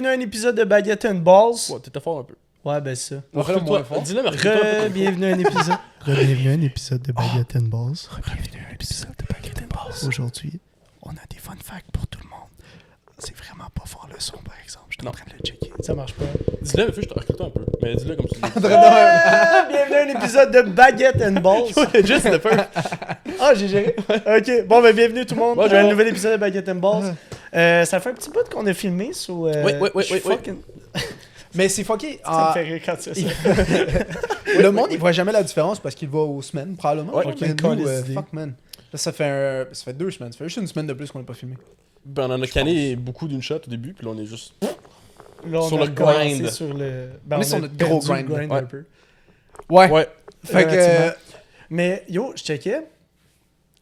bienvenue à un épisode de Baguette and Balls. Ouais, t'étais fort un peu. Ouais, ben ça. Dis-le, mais recule-toi. Bienvenue à un épisode. Bienvenue à un épisode de Baguette and Balls. Bienvenue à un épisode de Baguette and Balls. Aujourd'hui, on a des fun facts pour tout le monde. C'est vraiment pas fort le son, par exemple. Je suis en train de le checker. Ça marche pas. Dis-le, mais recule-toi un peu. Mais dis-le comme tu dis. Bienvenue à un épisode de Baguette and Balls. Juste le first. Ah, j'ai géré. Ok, bon, ben bienvenue tout le monde Bonjour. à un nouvel épisode de Baguette and Balls. Ça fait un petit bout qu'on a filmé sur. Oui. Fucking... Mais c'est fucké. Ça me fait rire quand tu fais ça. Le monde, il voit jamais la différence parce qu'il va aux semaines, probablement. Ouais, mais aucune nous, idée. fuck, man. Là, ça fait 2 semaines. Ça fait juste une semaine de plus qu'on n'a pas filmé. Ben, on en a canné beaucoup d'une shot au début, puis là, on est juste. Là, on Sur a le recommencé grind. Sur le... Ben, On est sur a notre gros perdu le grind. un Ouais. peu. Ouais. Fait Relativement. que. Mais yo, je checkais.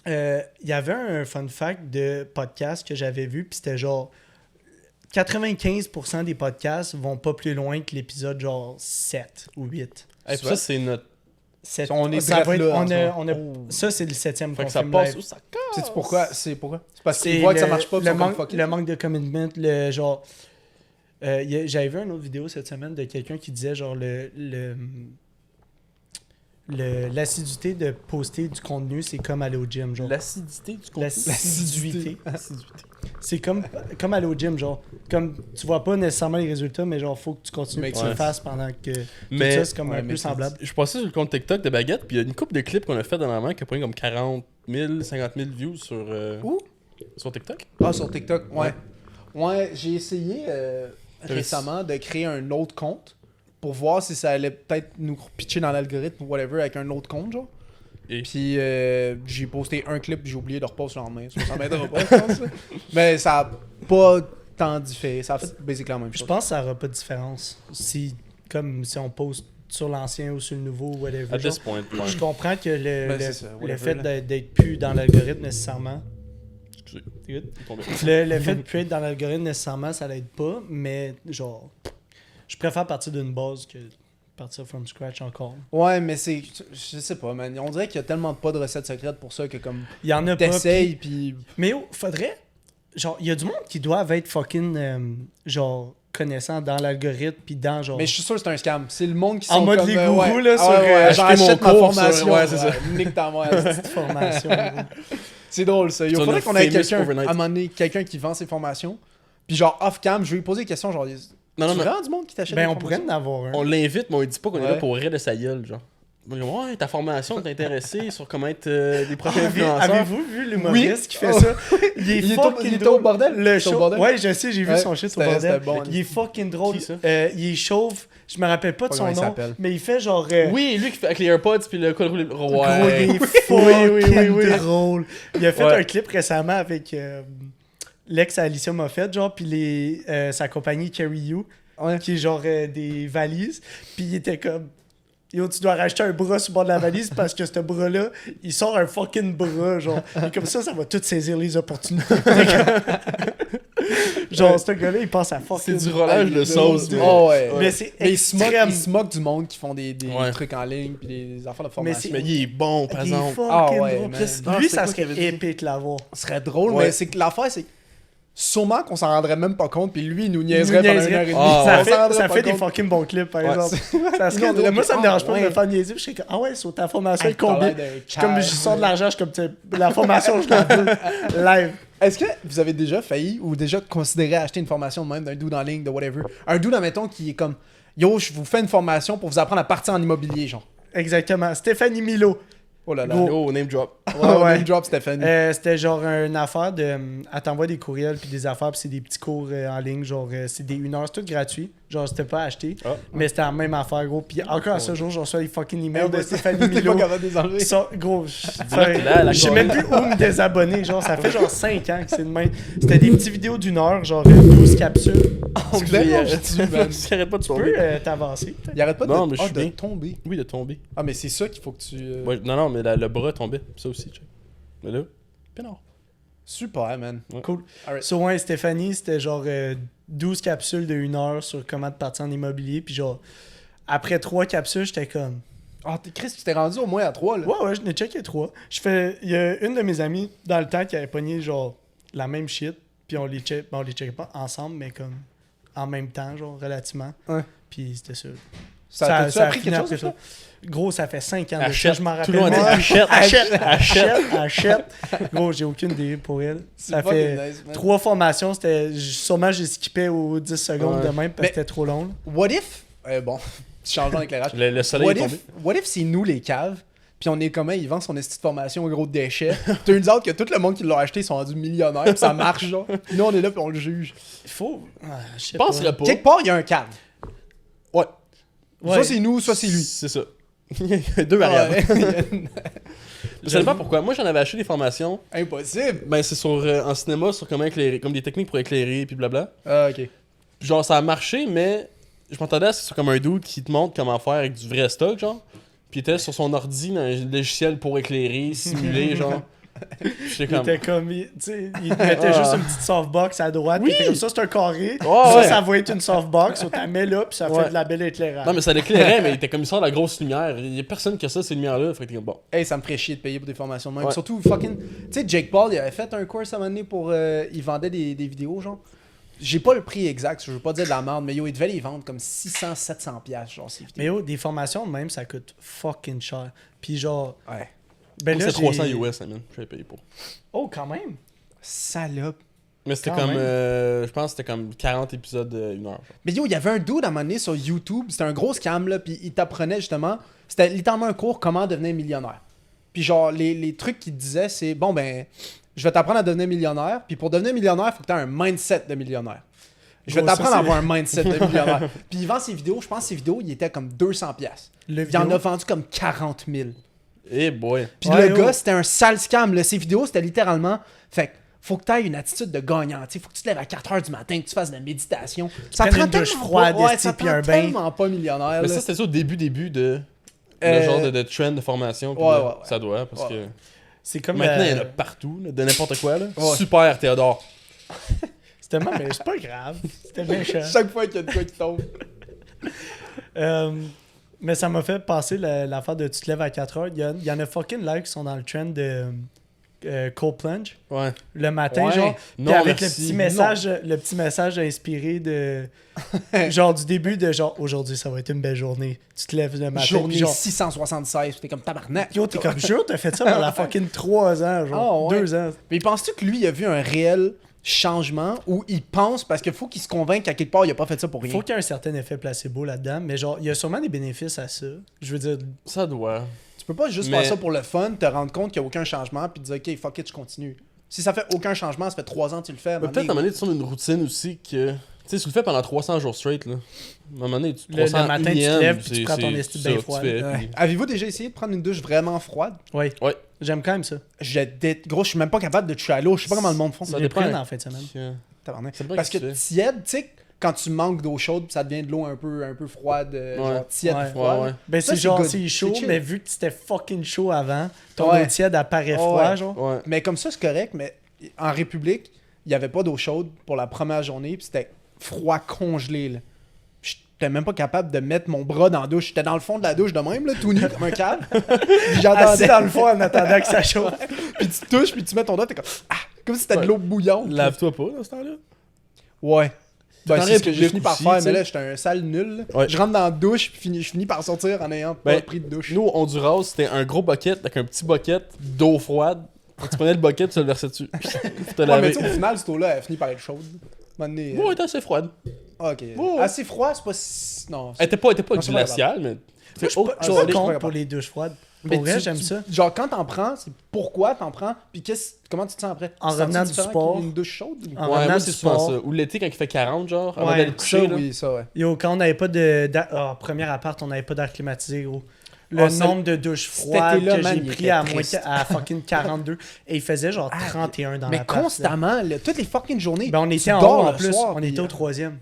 Il y avait un fun fact de podcast que j'avais vu, puis c'était genre 95% des podcasts vont pas plus loin que l'épisode genre 7 ou 8. Hey, puis ça, c'est notre. 7. On est ça direct va être, là, en on ce a, moment. on a, ça, c'est le 7e Fait qu'on que ça filme passe live. ou ça casse. Sais-tu pourquoi? C'est pourquoi? C'est parce C'est qu'ils voient que ça marche pas, puis le ils sont comme manque, fuck it. le manque de commitment, le genre... j'avais vu une autre vidéo cette semaine de quelqu'un qui disait genre l'assiduité de poster du contenu, c'est comme aller au gym, genre. L'acidité du contenu. L'assiduité. C'est comme aller au gym, genre. Comme tu vois pas nécessairement les résultats, mais genre faut que tu continues Mais que tu le ouais. fasses pendant que Mais- tout ça, c'est comme ouais, un mais peu c'est- semblable. Je passais sur le compte TikTok de Baguette, puis il y a une couple de clips qu'on a fait dernièrement qui a pris comme 40 000, 50 000 views sur. Où? Sur TikTok. Ah, sur TikTok, ouais. Ouais, j'ai essayé récemment de créer un autre compte pour voir si ça allait peut-être nous pitcher dans l'algorithme ou whatever avec un autre compte, genre. Et- Puis j'ai posté un clip, j'ai oublié de reposter le lendemain. Ça m'aidera pas, je pense. là. Mais ça a pas tant différé. Ça a fait basically la même Je chose. pense que ça aura pas de différence si on poste sur l'ancien ou sur le nouveau ou whatever. À genre. this point. Ouais. Je comprends que Ben, c'est ça, le whatever, fait là. d'être plus dans l'algorithme nécessairement. Excusez. T'es good? il est tombé. Le fait de plus être dans l'algorithme nécessairement, ça l'aide pas, mais genre, je préfère partir d'une base que partir from scratch encore. Ouais, mais c'est. Je sais pas, man. On dirait qu'il y a tellement pas de recettes secrètes pour ça que comme. Il y en a pas. T'essayes, puis. Mais yo, faudrait. Genre, il y a du monde qui doivent être fucking. Genre, connaissant dans l'algorithme, puis dans genre. Mais je suis sûr que c'est un scam. C'est le monde qui En sont mode comme, les gourous, ouais. là, Ah sur, ouais, acheter genre, mon achète ma cours sur- formation. ouais, c'est ça. Nique ta mère. petite formation. C'est drôle ça. Il Sur faudrait le qu'on ait famous quelqu'un, à overnight. un moment donné, quelqu'un qui vend ses formations. Puis genre off-cam, je vais lui poser des questions genre. Non, non, tu non. vraiment du monde qui t'achète Ben, des on pourrait formations? en avoir un. On l'invite, mais on lui dit pas qu'on est là Ouais. pour rire de sa gueule, genre. On dit, ouais, ta formation t'es intéressé sur comment être des prochains Avez- influenceurs. Avez-vous vu l'humoriste Oui. qui fait Oh. ça? Il est Il est fucking au drôle. bordel? Le C'est au show. bordel? Ouais, je sais, j'ai vu Ouais, son shit au c'était- bordel. c'était bon. Il est fucking drôle. Qui, ça? Il est chauve. Je me rappelle pas de Pas son comment il nom. s'appelle. Mais il fait genre. Oui, lui qui fait avec les AirPods puis le col roulé. Gros, Ouais. il est fucking oui. drôle. Il a fait Ouais. un clip récemment avec l'ex Alicia Moffett, genre, puis sa compagnie Carry You, Ouais. qui est genre des valises. Puis il était comme. Yo, tu dois racheter un bras sur le bord de la valise parce que ce bras-là, il sort un fucking bras, genre. Et comme ça va tout saisir les opportunités. Genre, ce gars-là, il pense à fucking. C'est du roulage de sauce. de- mais- Oh ouais. Mais c'est Mais il se moque, extrême. il se moque du monde qui font des Ouais. trucs en ligne puis des affaires de Mais formation. c'est- Mais il est bon, par Il est exemple. fucking Ah ouais, drôle. man. Chris, Ah, lui, c'est ça quoi qu'il serait avait dit? épique l'avoir. Ce serait drôle, Ouais. mais c'est que l'affaire, c'est sûrement qu'on s'en rendrait même pas compte, puis lui, il nous Il niaiserait nous pendant niaiserait. une heure et demie. Ah, Ça On s'en fait, rendrait ça pas fait des compte. fucking bons clips, par Ouais, exemple. Ça serait Nous, on est là, drôle. Moi, ça me dérange pas de ouais. me faire niaiser. Je suis comme, ah ouais, sur ta formation, Hey, est combien? t'as l'air d'un Comme cave. je sors de l'argent, je suis comme, tu sais, la formation, je la veux live. Est-ce que vous avez déjà failli ou déjà considéré acheter une formation de même d'un dude en ligne, de whatever? Un dude, admettons, qui est comme, yo, je vous fais une formation pour vous apprendre à partir en immobilier, genre. Exactement. Stéphanie Milo. Oh là là. Gros. Oh, name drop. Ouais, ouais. name drop, Stéphanie. C'était genre une affaire de. Elle t'envoie des courriels puis des affaires, puis c'est des petits cours en ligne. Genre, c'est des 1 heure, c'est tout gratuit. Genre, c'était pas acheté. Ah. Mais c'était la même affaire, gros. Puis encore à ce jour, je reçois les fucking emails de Ouais. Stéphanie T'es Milo. pas capable de les enlever. Gros, Dis-leur que là, la je sais même plus où me désabonner. Genre, ça fait genre 5 ans que c'est de même. C'était des petites vidéos d'1 heure, genre 12 capsules. Excusez-moi, je dis, man. Tu arrêtes pas de Tu peux tomber. t'avancer. Il arrête pas Non, de, mais je suis de bien. tomber. Oui, de tomber. Ah, mais c'est ça qu'il faut que tu... Ouais, non, mais le bras tombait. Ça aussi, check. Mais là, pénard. Super, man. Cool. Alright. So, ouais, Stéphanie, c'était genre 12 capsules de 1 heure sur comment te partir en immobilier. Puis genre, après 3 capsules, j'étais comme. Ah, Chris, tu t'es rendu au moins à 3, là. Ouais, je n'ai checké 3. Il y a une de mes amies dans le temps qui avait pogné genre la même shit. Puis on les checkait pas ensemble, mais comme en même temps, genre, relativement. Ouais. Puis c'était ça. Ça a pris fini quelque après chose, ça? Gros, ça fait 5 ans. de ça, Achète. je m'en Tout le rappelle. monde dit même. achète. Achète. Gros, j'ai aucune idée pour elle. Ça fucking fait nice, man. 3 formations. Sûrement, j'ai skippé aux 10 secondes Ouais. de même parce que Mais- c'était trop long. là. What if... bon, petit changement d'éclairage. Le soleil What est tombé. what if c'est nous les caves, puis on est comment, ils vendent son esti de formation au gros déchets. Turns out que tout le monde qui l'a acheté sont rendus millionnaires, puis ça marche, genre. Puis nous, on est là, puis on le juge. Il faut. Je sais Je penserais pas. Quelque part, il y a un cave. Ouais. Ouais. Soit c'est nous, soit c'est lui. C'est ça. Il y a 2 variables. Ouais. Je sais pas pourquoi. Moi, j'en avais acheté des formations. Impossible. Ben, c'est sur en cinéma, sur comment éclairer, comme des techniques pour éclairer, puis blabla. Ah, ok. Genre, ça a marché, mais je m'entendais à ce que c'est comme un dude qui te montre comment faire avec du vrai stock, genre. Puis il était sur son ordi dans un logiciel pour éclairer, simuler, genre. Puis j'étais Il comme. était comme, tu sais, il mettait juste une petite softbox à droite. Oui. Puis il était comme ça, c'est un carré. Ouais, ouais. Ça va être une softbox. On t'en met là, puis ça Ouais. fait de la belle éclairage. Non, mais ça l'éclairait, mais il était comme il sort de la grosse lumière. Il y a personne qui a ça, ces lumières-là. Fait que t'es comme bon. Hey, ça me ferait chier de payer pour des formations de même. Ouais. Surtout, fucking. Tu sais, Jake Paul, il avait fait un course à un moment donné pour. Il vendait des vidéos, genre. J'ai pas le prix exact, je veux pas dire de la merde, mais yo, il devait les vendre comme 600-700$, genre, ces Mais vidéos. yo, des formations de même, ça coûte fucking cher. Puis genre, Ouais. ben là, C'est 300 j'ai- US, man. Je vais payer pour. Oh, quand même. Salope. Mais c'était Quand comme. même. Je pense que c'était comme 40 épisodes de 1 heure. genre. Mais yo, il y avait un dude à un moment donné sur YouTube, c'était un gros scam, là, puis il t'apprenait justement. C'était littéralement un cours comment devenir millionnaire. Puis genre, les trucs qu'il disait, c'est bon, ben, je vais t'apprendre à devenir millionnaire, puis pour devenir millionnaire, il faut que tu aies un mindset de millionnaire. Je vais Gros, ça, t'apprendre à c'est- avoir un mindset de millionnaire. Puis il vend ses vidéos, je pense que ses vidéos, il était comme 200$. Le Il en vidéo. a vendu comme 40 000. Eh boy. Puis Ouais, le yo. gars, c'était un sale scam. Là. Ses vidéos, c'était littéralement. Fait que faut que tu aies une attitude de gagnant. T'sais, faut que tu te lèves à 4h du matin, que tu fasses de la méditation. Ça prennes te rend une douche tellement froide, pas, ouais, esti, ça te puis rend un bain. tellement pas millionnaire. Mais là. ça, c'était ça au début de. Euh, Le genre de trend de formation. puis ouais, là, ouais, ouais. Ça doit, parce Ouais. que. C'est comme. Maintenant, il y en a partout, là, de n'importe quoi, là. Ouais. Super, Théodore. C'était même, mais c'est pas grave. C'était bien cher. Chaque fois qu'il y a de quoi qui tombe. Mais ça m'a fait passer l'affaire de tu te lèves à 4h. Il y en a fucking là qui sont dans le trend de cold plunge. Ouais. Le matin, Ouais. genre. Puis Non, avec merci. le petit message inspiré de. genre du début de genre aujourd'hui ça va être une belle journée. Tu te lèves le matin. Journée puis genre. 676, t'es comme tabarnak. Yo, t'es comme jure, t'as fait ça pendant fucking 3 ans, genre. Ah, ouais. 2 ans. Mais penses-tu que lui, il a vu un réel changement où il pense, parce qu'il faut qu'il se convainque qu'à quelque part, il a pas fait ça pour rien. Faut qu'il y ait un certain effet placebo là-dedans, mais genre, il y a sûrement des bénéfices à ça. Je veux dire, Ça doit. Tu peux pas juste Mais- faire ça pour le fun, te rendre compte qu'il n'y a aucun changement, puis te dire, OK, fuck it, je continue. Si ça fait aucun changement, ça fait 3 ans que tu le fais. Mais peut-être à un moment donné, tu tombes une routine aussi que. Tu sais, si tu le fais pendant 300 jours straight, là. À un moment donné, tu Le matin, tu te 301e, lèves, puis tu c'est- prends ton c'est esti ça bien que tu froid. fais, Ouais. puis- Avez-vous déjà essayé de prendre une douche vraiment froide? oui. Ouais. J'aime quand même ça. Gros, je suis même pas capable de toucher à l'eau. Je sais pas comment le monde font. Ça J'ai dépend. pris une en fin de semaine. Tabarnak. Ça dépend Parce que qu'est-ce que tu tiède, tu sais, quand tu manques d'eau chaude, ça devient de l'eau un peu froide, genre tiède Ouais. froide. Ouais, ouais. Ben Ça, c'est genre, good. c'est chaud, C'est chill. mais vu que c'était fucking chaud avant, ton Ouais. eau tiède apparaît Ouais. froid, genre. Ouais. Mais comme ça, c'est correct, mais en République, il n'y avait pas d'eau chaude pour la première journée, puis c'était froid congelé, là. J'étais même pas capable de mettre mon bras dans la douche. J'étais dans le fond de la douche de même, là, tout nu comme un câble. Puis j'entendais. Assis dans le fond en attendant que ça chauffe. Puis tu touches, puis tu mets ton doigt, t'es comme. Ah! Comme si c'était Ouais. de l'eau bouillante. Lave-toi pas dans ce temps-là. Ouais. Ben, T'en c'est ce que j'ai République fini par aussi, faire, tu mais sais. là, j'étais un sale nul. Là. Ouais. Je rentre dans la douche, puis je finis par sortir en ayant pas Ben, pris de douche. Nous, au Honduras, c'était un gros bucket avec un petit bucket d'eau froide. Tu prenais le bucket, tu le versais dessus. Pour te Ouais, mais laver. tu sais, au final, cette eau-là, elle finit par être chaude. Un moment donné, Ouais, elle était assez froide. ok. Ouais. Assez froid, c'est pas si. Non. Elle était pas Non, c'est pas glaciale, mais. Moi, je suis pas, je suis genre, pas les- contre pour les douches froides. Mais Pour vrai, tu- j'aime tu- ça. Genre, quand t'en prends, c'est pourquoi t'en prends, puis comment tu te sens après? En Tu te revenant sens du différent sport. qu'une douche chaude? ou- En Ouais, revenant moi, du c'est souvent sport. ça. Ou l'été, quand il fait 40, genre, avant Ouais, d'aller te Ça, coucher. là. oui, ça, ouais. Yo, quand on n'avait pas premier appart, on n'avait pas d'air climatisé, gros. Le Ah, ça- nombre de douches cet froides été-là, que man, j'ai il pris était à, triste. à fucking 42. Et il faisait genre 31 dans Mais l'appart, là. constamment, là, toutes les fucking journées. Ben, on tu était en dors haut en le plus. soir, On puis, était au 3e.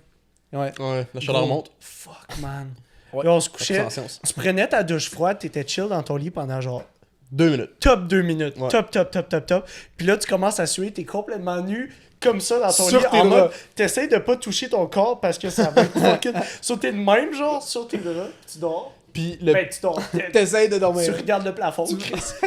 Ouais. Ouais, la chaleur Gros, monte. Fuck, man. Ouais. Là, on se couchait. Ça fait sens. Tu prenais ta douche froide, t'étais chill dans ton lit pendant genre 2 minutes. top 2 minutes. Ouais. Top. Puis là, tu commences à suer, t'es complètement nu, comme ça, dans ton Sur lit, tes en draps. mode, t'essayes de pas toucher ton corps parce que ça va être fucking sauter de même, genre, sur tes draps, tu dors. Puis le, Ben, tu dors. T'essayes de Tu dormir. regardes le plafond.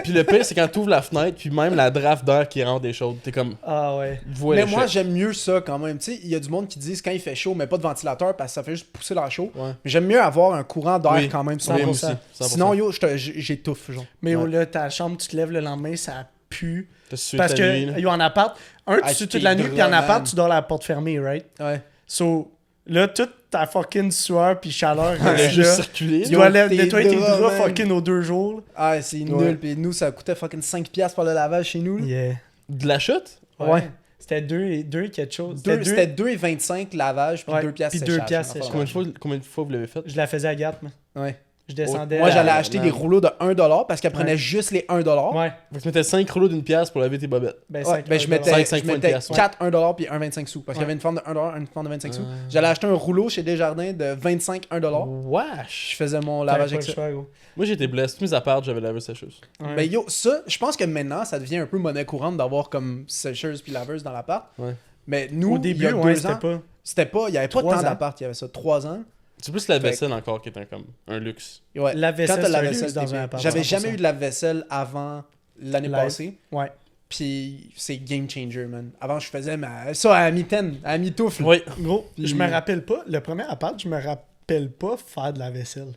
puis le pire, c'est quand tu ouvres la fenêtre, puis même la draft d'air qui rentre des chaudes. T'es comme, Ah ouais. vois Mais l'échec. moi, j'aime mieux ça quand même. Tu sais, il y a du monde qui disent quand il fait chaud, mais pas de ventilateur parce que ça fait juste pousser l'air chaud. Ouais. Mais j'aime mieux avoir un courant d'air Oui. quand même sur Oui, moi. moi aussi. 100%. Sinon, yo, j'étouffe, genre. Mais Ouais. oh, là, ta chambre, tu te lèves le lendemain, ça pue. T'as sué Parce ta nuit, là. que, yo, en appart, tu Ah, sues t'es toute la nuit, puis en drôle, appart, man. tu dors la porte fermée, right? Ouais. So, là, toute ta fucking sueur puis chaleur Elle a reste juste là. circulé. Tu dois Yo, t'es nettoyer tes drôle, draps man. fucking aux 2 jours. Ah, c'est nul. Ouais. Puis nous, ça coûtait fucking 5$ pour le lavage chez nous. là. Yeah. De la chute? Ouais. C'était 2 quelque chose. C'était 2,25 lavage, puis Ouais, 2$ puis séchage. 2$ Enfin, séchage. Combien de fois vous l'avez fait? Je la faisais à Gap, moi. Ouais. Je descendais. Moi, à- j'allais acheter man. des rouleaux de 1$ parce qu'elle prenait Ouais. juste les 1$. Ouais. Fait que tu mettais 5 rouleaux d'une pièce pour laver tes bobettes. Ben, Ouais, ben, je mettais, Cinq je fois une mettais pièce, ouais. 4 $1 puis 1,25 sous. Parce qu'il y avait une forme de 1$, une forme de 25 sous. J'allais acheter un rouleau chez Desjardins de 25 $1. Wesh! Je faisais mon lavage avec ça. Moi, j'étais blessé. Tous mes apparts, j'avais lavé sécheuse. Ben yo, ça, je pense que maintenant, ça devient un peu monnaie courante d'avoir comme sécheuse puis laveuse dans l'appart. Ouais. Mais nous, Au début, il y a ouais, 2 ans, c'était pas. il y avait pas 3 tant ans. d'appart, il y avait ça, 3 ans. C'est plus la vaisselle encore qui est comme un luxe. Ouais. La vaisselle, Quand t'as la c'est un vaisselle luxe dans t'es un bien. appart, J'avais 100%. jamais eu de lave-vaisselle avant l'année Live. passée. Ouais. Puis c'est game changer, man. Avant, je faisais ça à mi-taine, à mi-toufle. Oui. Gros, Puis- je me rappelle pas. Le premier appart, je me rappelle pas faire de la vaisselle.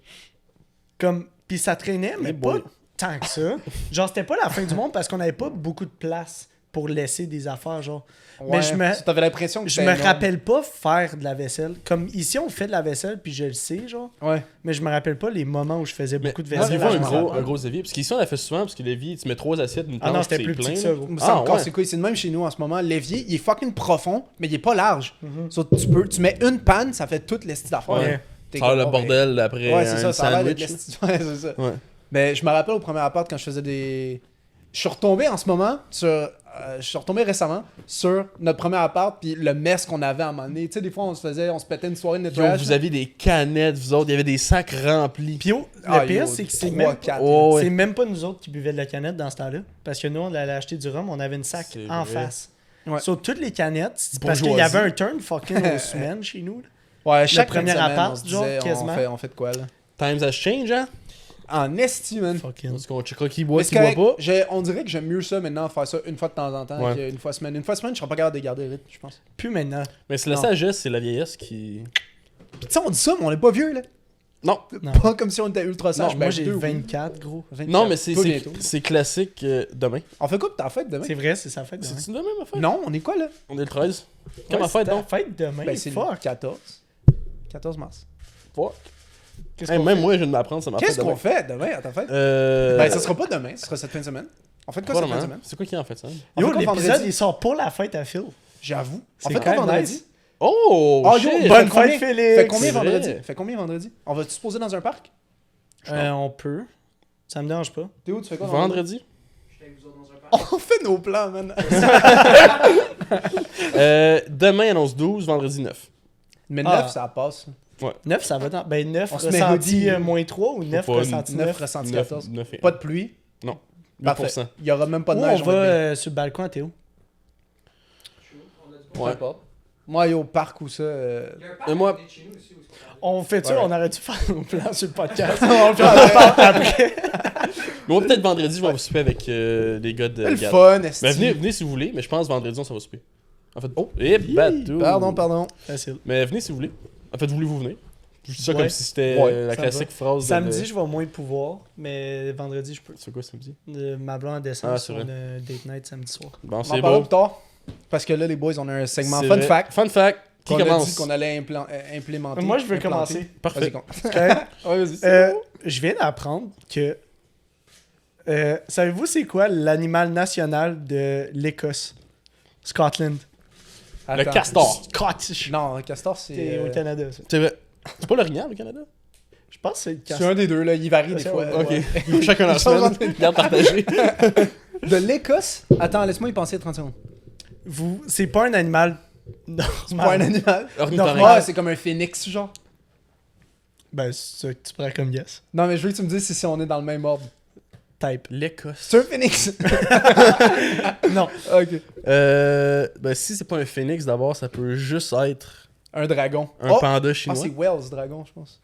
Comme. Puis ça traînait, mais Eh pas boy. tant que ça. Genre, c'était pas la fin du monde parce qu'on avait pas beaucoup de place pour laisser des affaires, genre. Ouais. Mais je me. T'avais l'impression que Je c'était me énorme. rappelle pas faire de la vaisselle. Comme ici, on fait de la vaisselle, puis je le sais, genre. Ouais. Mais je me rappelle pas les moments où je faisais Mais beaucoup de moi, vaisselle. j'ai vu Je me rappelle. un gros évier. Parce qu'ici, on l'a fait souvent, parce que l'évier, tu mets 3 assiettes, une Ah non, planche, c'était c'est plus petit plein, que ça, là. gros. Ça encore, ouais. c'est quoi? C'est le même chez nous en ce moment. L'évier, il est fucking profond, mais il est pas large. Mhm. So, tu mets une panne, ça fait toute l'esti d'affaires. Ouais. T'es Ça a comme, le oh, ben, bordel après Ouais, c'est un ça, ça a l'air d'être sandwich. l'esti. Ouais, c'est ça. Ouais. Mais je me rappelle au premier appart quand je faisais des. Je suis retombé en ce moment sur. Je suis retombé récemment sur notre premier appart puis le mess qu'on avait à un moment donné. Tu sais, des fois, on se pétait une soirée de Yo, nettoyage. vous aviez des canettes, vous autres. Il y avait des sacs remplis. Puis yo, le Ah, pire, yo, c'est que c'est 3, même, 4. Oh, ouais. c'est même pas nous autres qui buvaient de la canette dans ce temps-là. Parce que nous, on allait acheter du rhum, on avait une sac C'est en vrai. face. Ouais. Sur toutes les canettes, c'est parce qu'il y Bourgeoisie. avait un turn fucking aux semaines chez nous. là. Ouais, chaque premier fin de semaine, appart, on se genre, disait, quasiment. on fait de quoi, là? Times has changed, hein? En esti, man. Fucking. Parce qu'on checkera qui boit, Mais qui c'est boit correct. pas. On dirait que j'aime mieux ça maintenant, faire ça une fois de temps en temps Ouais. qu'une fois semaine. Une fois semaine, je serais pas capable de garder le rythme, je pense. Plus maintenant. Mais c'est la Non. sagesse, c'est la vieillesse qui. Puis tu sais, on dit ça, mais on est pas vieux, là. Non. Non. Pas comme si on était ultra Non, sage. moi Ben, j'ai deux, oui. 24, gros. 24. Non, mais c'est Toi, c'est- bientôt. c'est classique demain. On fait quoi pour ta fête demain? C'est vrai, c'est sa fête demain. C'est-tu demain, ma fête? Non, on est quoi, là? On est le 13. Ouais, Quand ma c'est fête, ta donc? fête demain, Ben, c'est le fuck. 14. 14 mars. Fuck. Qu'est-ce Hey, qu'on même fait? moi, je viens de m'apprendre, ça m'a fait Qu'est-ce demain. qu'on fait demain à ta fête? Ben, Ben, ça sera pas demain, ce sera cette fin de semaine. On fait quoi cette fin de probablement. semaine? C'est quoi qui en fait ça? On Yo, fait quoi l'épisode, vendredi? il sort pour la fête à Phil. J'avoue. C'est On fait quand quoi même vendredi? nice. Oh, Oh, yo, shit! bonne fait combien- fête, Félix! Fait combien C'est vrai. vendredi? Fait combien vendredi? On va-tu se poser dans un parc? On peut. Ça me dérange pas. Théo, tu fais quoi Vendredi? On fait nos plans, man. Demain, annonce 12, vendredi 9. Mais Ah. 9, ça passe. 9, ça va dans. Ben 9 On se met ressenti hoodie. -3 ou 9 pas ressenti 9 9. ressenti 9, 14. 9 et Pas de pluie. Non. Parfait. 8%. Il y aura même pas de Où neige. on va va être bien. sur le balcon à Théo. Ouais. Moi, au parc ou ça. Et moi, On fait ça, Ouais. on aurait dû faire nos plans sur le podcast. On le Puis on en parle après. moi peut-être vendredi, je vais vous souper avec les gars de le Gap. fun, esti. Ben, venez si vous voulez, mais je pense vendredi, on s'en va souper. En fait, et bateau. Pardon. Facile. Mais venez si vous voulez. En fait, voulez-vous venir? Je dis ça Ouais. comme si c'était Ouais, la ça classique phrase de... Samedi, je vais moins pouvoir, mais vendredi, je peux. C'est quoi samedi? Ma blonde descend Ah, c'est sur vrai. une date night samedi soir. Bon, On en c'est parlera beau. plus tard. Parce que là, les boys, on a un segment C'est fun vrai. fact. Fun fact. Qui Qu'on a commence? dit qu'on allait implémenter. Moi, je veux Implanter. commencer. Parfait. Vas-y, con. Correct? Ouais, vas-y. Je viens d'apprendre que. Savez-vous c'est quoi l'animal national de l'Écosse? Scotland. Le Attends. castor. Scottish. Non, le castor, c'est. C'est au Canada, ça. C'est vrai. C'est pas l'orignal, le Canada? Je pense que c'est le C'est castor. un des deux, là. Il varie des C'est fois. un- Ok. Ouais. Chacun leur semaine. Garde partagée. De l'Écosse. Attends, laisse-moi y penser 30 secondes. C'est pas un animal normal. C'est pas un animal. Ornithorynque. Ouais, c'est comme un phénix, genre. Ben, c'est ça que tu prends comme guess. Non, mais je veux que tu me dises si on est dans le même ordre. Type. L'Écosse. C'est un phénix. Non. Ok. Ben, si c'est pas un phénix, d'abord, ça peut juste être Un dragon. un Oh! panda Ah, chinois. c'est Wells, dragon, je pense.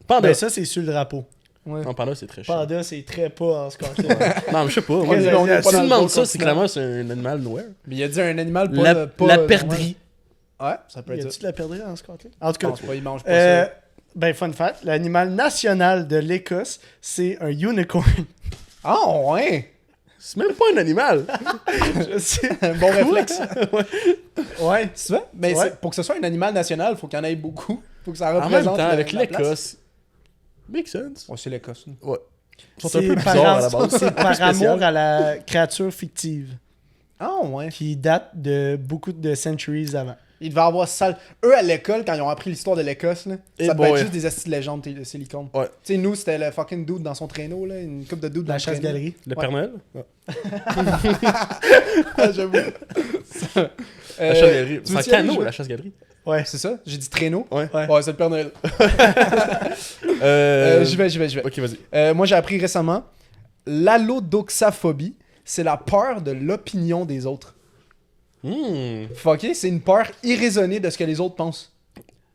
Panda. Ben, ça, c'est sur le drapeau. Ouais. Non, panda, c'est très cher. Panda, c'est très pas en Scotland. Non, mais je sais pas. Moi, Très si asiatique. tu dans le demandes bon ça, c'est continent. clairement c'est un animal nowhere. Mais il a dit un animal pas. La perdrix. Ouais, ça peut Y être a-tu ça. de la perdrix en Scotland? En tout Je cas, pense pas, il mange pas euh, ça. ben fun fact, l'animal national de l'Écosse, c'est un unicorn. Ah, ouais! C'est même pas un animal. Je sais. Un bon réflexe. Ouais. Tu vois? Mais Ouais. pour que ce soit un animal national, faut qu'il y en ait beaucoup. Faut que ça En même représente. temps, avec la place. l'Écosse. Make sense. Ouais, c'est l'Écosse. Ouais. Ils sont C'est un peu par bizarres à la am- base. C'est par spécial. amour à la créature fictive Ah, ouais. qui date de beaucoup de centuries avant. Il devait avoir sale. Eux, à l'école, quand ils ont appris l'histoire de l'Écosse, là, Eh ça devait boy. être juste des astis de légende de silicone. Ouais. Tu sais, nous, c'était le fucking dude dans son traîneau, là. Une coupe de dude dans La le traîneau. chasse-galerie. Le Ouais. Père Noël? Ah, j'avoue. La chasse-galerie. tu C'est un veux-tu y aller canot, jouer? la chasse-galerie. Ouais. C'est ça? J'ai dit traîneau? Ouais. Ouais. Ouais, c'est le Père Noël. J'y vais. Ok, vas-y. Moi, j'ai appris récemment, l'allodoxaphobie, c'est la peur de l'opinion des autres. Ok, c'est une peur irraisonnée de ce que les autres pensent.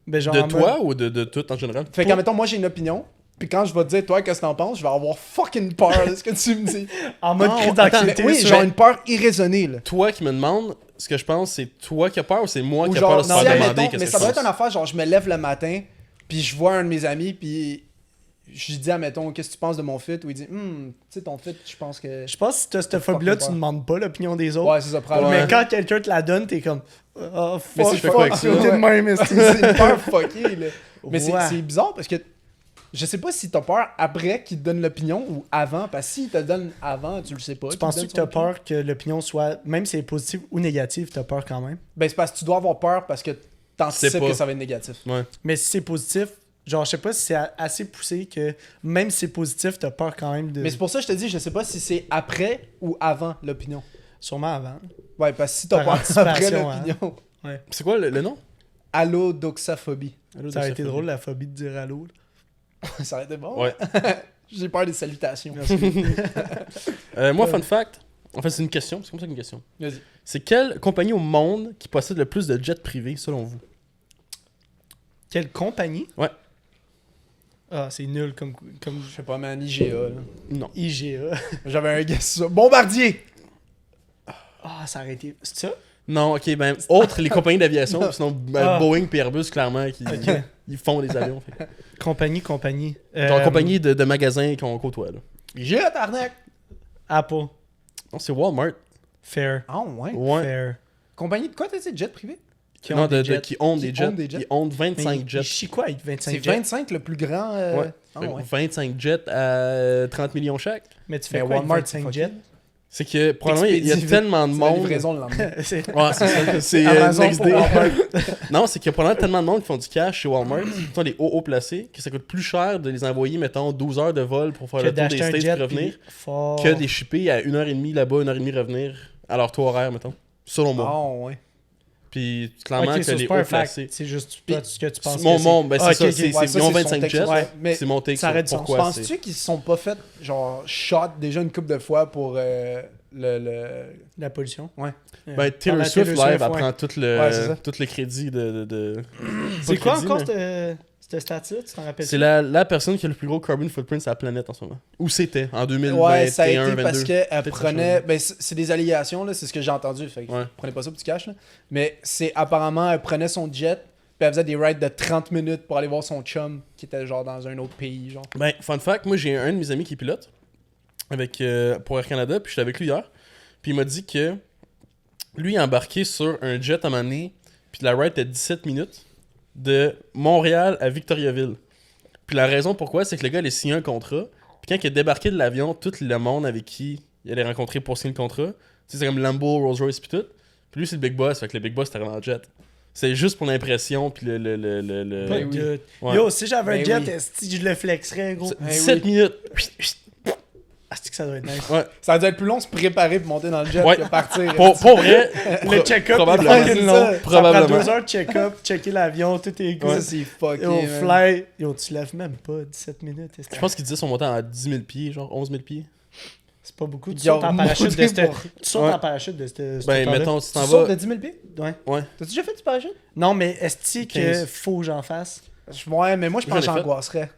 Ben, genre De en toi ou de tout en général? Fait qu'admettons, moi, j'ai une opinion, puis quand je vais te dire, toi, qu'est-ce que t'en penses, je vais avoir fucking peur de ce que tu me dis. En mode Ah, crise attends, d'anxiété. Oui, sur- genre une peur irraisonnée, là. Toi qui me demandes ce que je pense, c'est toi qui as peur ou c'est moi Ou qui a peur genre, de se si, faire admettons, demander mais qu'est-ce que ça je doit être pense? une affaire, genre, je me lève le matin, puis je vois un de mes amis, puis je lui dis, admettons, qu'est-ce que tu penses de mon fit? Ou il dit, tu sais, ton fit, je pense que... Je pense que si t'as cette phobie-là, tu peur. demandes pas l'opinion des autres. Ouais, c'est ça, probablement. Mais quand quelqu'un te la donne, t'es comme. Oh, Mais fuck, c'est fais quoi avec fuck, ça? t'es de même, esti. C'est une peur fuckée, là. Mais Ouais. c'est bizarre parce que je sais pas si t'as peur après qu'il te donne l'opinion ou avant. Parce que s'il te le donne avant, tu le sais pas. Tu qu'il penses-tu donne que t'as son opinion. peur que l'opinion soit. Même si elle est positive ou négative, t'as peur quand même? Ben, c'est parce que tu dois avoir peur parce que t'anticipes C'est pas. que ça va être négatif. Ouais. Mais si c'est positif, genre, je sais pas si c'est assez poussé que même si c'est positif, t'as peur quand même de. Mais c'est pour ça que je te dis, je sais pas si c'est après ou avant l'opinion. Sûrement avant. Ouais, parce que si t'as Par peur après anticipation, l'opinion. C'est quoi le nom? Allodoxaphobie. Ça aurait été drôle la phobie de dire allô. là. Ça aurait été bon. Ouais. J'ai peur des salutations. Moi, fun fact. En fait, c'est une question. C'est comme ça qu'une question. Vas-y. C'est quelle compagnie au monde qui possède le plus de jets privés, selon vous? Quelle compagnie? Ouais. Ah, c'est nul comme Je sais pas, mais un IGA. Là. Non. IGA. J'avais un guess sur ça. Bombardier! Ah, ça aurait été. C'est ça? Non, ok, ben, autre les compagnies d'aviation, puis sinon Ah. Boeing et Airbus, clairement, qui Ok. ils font des avions. Fait. Compagnie. Genre, compagnie de magasins qu'on côtoie, là. IGA, tarnac! Apple. Non, c'est Walmart. Fair. Ah, ouais. Ouais. Fair. Compagnie de quoi, t'as dit? Jet privé? Qui Non, ont des jets. qui ont des Qui jets. ont des jets. Ils ont Mais 25 il jets. chie quoi avec 25 C'est jets? 25 le plus grand. Ouais. Ah, Fait que ouais. 25 jets à 30 millions chaque. Mais tu fais Mais quoi avec Walmart, 25 c'est jets? C'est que, probablement, il y a Expédie tellement de C'est la monde. livraison le lendemain. C'est- Ouais, c'est ça. C'est Amazon next pour day. Walmart. Non, c'est qu'il y a probablement tellement de monde qui font du cash chez Walmart, surtout les hauts placés, que ça coûte plus cher de les envoyer, mettons, 12 heures de vol pour faire que le tour des d'acheter un States jet et revenir, puis fort. que des shipper à 1h30 là-bas, 1h30 revenir, à leur taux horaire, mettons. Selon moi. Ah, ouais. Puis clairement Ok, que ça, les c'est pas hauts un fact. placés. C'est juste toi, ce que tu penses. Mon, que mon, ben c'est Ah, ça, ok, ok. c'est, Ouais, ça, ils ont c'est son 25 texte, jets. ouais. Mais C'est mon take ça sur aurait du sens. pourquoi c'est... Penses-tu qu'ils se sont pas fait, genre, shot déjà une couple de fois pour le... La pollution. Ouais. Ben, Taylor la Swift, Taylor live, Swift, elle ouais. prend tout Ouais, c'est ça. le crédit de... C'est Pas quoi crédit, encore mais- cette stat-là? Tu t'en rappelles? C'est la personne qui a le plus gros carbon footprint sur la planète en ce moment. Où c'était, en 2021, Ouais, ça a été 22. parce qu'elle Peut-être prenait... Ben, c'est des allégations, là, c'est ce que j'ai entendu, fait que Ouais. prenez pas ça pour du cash, là. Mais c'est apparemment, elle prenait son jet, puis elle faisait des rides de 30 minutes pour aller voir son chum, qui était genre dans un autre pays, genre. Ben, fun fact, moi j'ai un de mes amis qui est pilote avec, pour Air Canada, puis j'étais avec lui hier. Puis il m'a dit que lui il a embarqué sur un jet à un moment donné, puis la ride était 17 minutes, de Montréal à Victoriaville. Puis la raison pourquoi, c'est que le gars il a signé un contrat, puis quand il a débarqué de l'avion, tout le monde avec qui il allait rencontrer pour signer le contrat, tu sais, c'est comme Lambo, Rolls-Royce, puis tout. Puis lui c'est le big boss, fait que le big boss c'était vraiment le jet. C'est juste pour l'impression, puis Pas Ben de doute. Ouais. Yo, si j'avais un Ben jet, oui. esti, je le flexerais, gros. Ben 17 oui. minutes. Asti que ça doit être nice. Ouais. Ça a dû être plus long de se préparer pour monter dans le jet Ouais. que partir. Pour vrai, Le check-up, probablement. il est fucking long. Ça, Ça probablement. prend 2 heures de check-up, checker l'avion, tout est Ça, good. c'est fucké, Yo, man. fly. Yo, tu lèves même pas 17 minutes. esti. je pense qu'il disait son montant à 10 000 pieds, genre 11 000 pieds. C'est pas beaucoup. Tu Yo, sautes en parachute de monter cette... pour- Tu sautes Ouais. en parachute de cette... Ben, temps-là. mettons, si Tu t'en sautes vas. de 10 000 pieds? Ouais. Ouais. T'as-tu déjà fait du parachute? Non, mais est-ce que 15. faut que j'en fasse? Ouais, mais moi, je pense que J'en ai fait. j'angoisserais.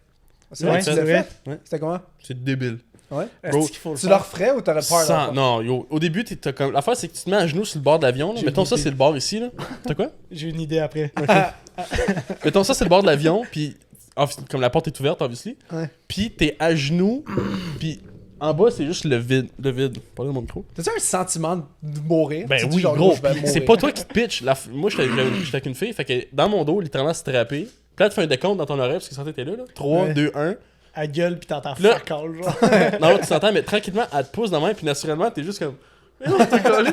C'est vrai, Ouais, tu c'est l'as vrai. fait? Ouais. C'était comment? C'est débile. Ouais. Bro, Est-ce qu'il faut le Tu faire? leur ferais ou t'aurais peur? Sans- Non, yo, au début, t'as comme. L'affaire, c'est que tu te mets à genoux sur le bord de l'avion. Là. J'ai Mettons une ça, idée. c'est le bord ici. Là. T'as quoi? J'ai une idée après. Mettons ça, c'est le bord de l'avion. Puis, comme la porte est ouverte, obviously. Ouais. Puis, t'es à genoux. Puis, en bas, c'est juste le vide. Le vide. Parlez de mon micro. T'as-tu un sentiment de mourir? Ben Tu dis oui, genre, gros. je vais Puis c'est mourir. pas toi qui te pitch. Moi, j'étais avec une fille. Fait que dans mon dos, littéralement, c'est trappé. Puis là, tu fais un décompte dans ton oreille parce que santé était là. 3, Ouais. 2, 1. À gueule, pis t'entends Là- fuck all, genre. Non, tu t'entends, mais tranquillement, elle te pousse dans la main. Puis naturellement, t'es juste comme. Mais non, t'es collé.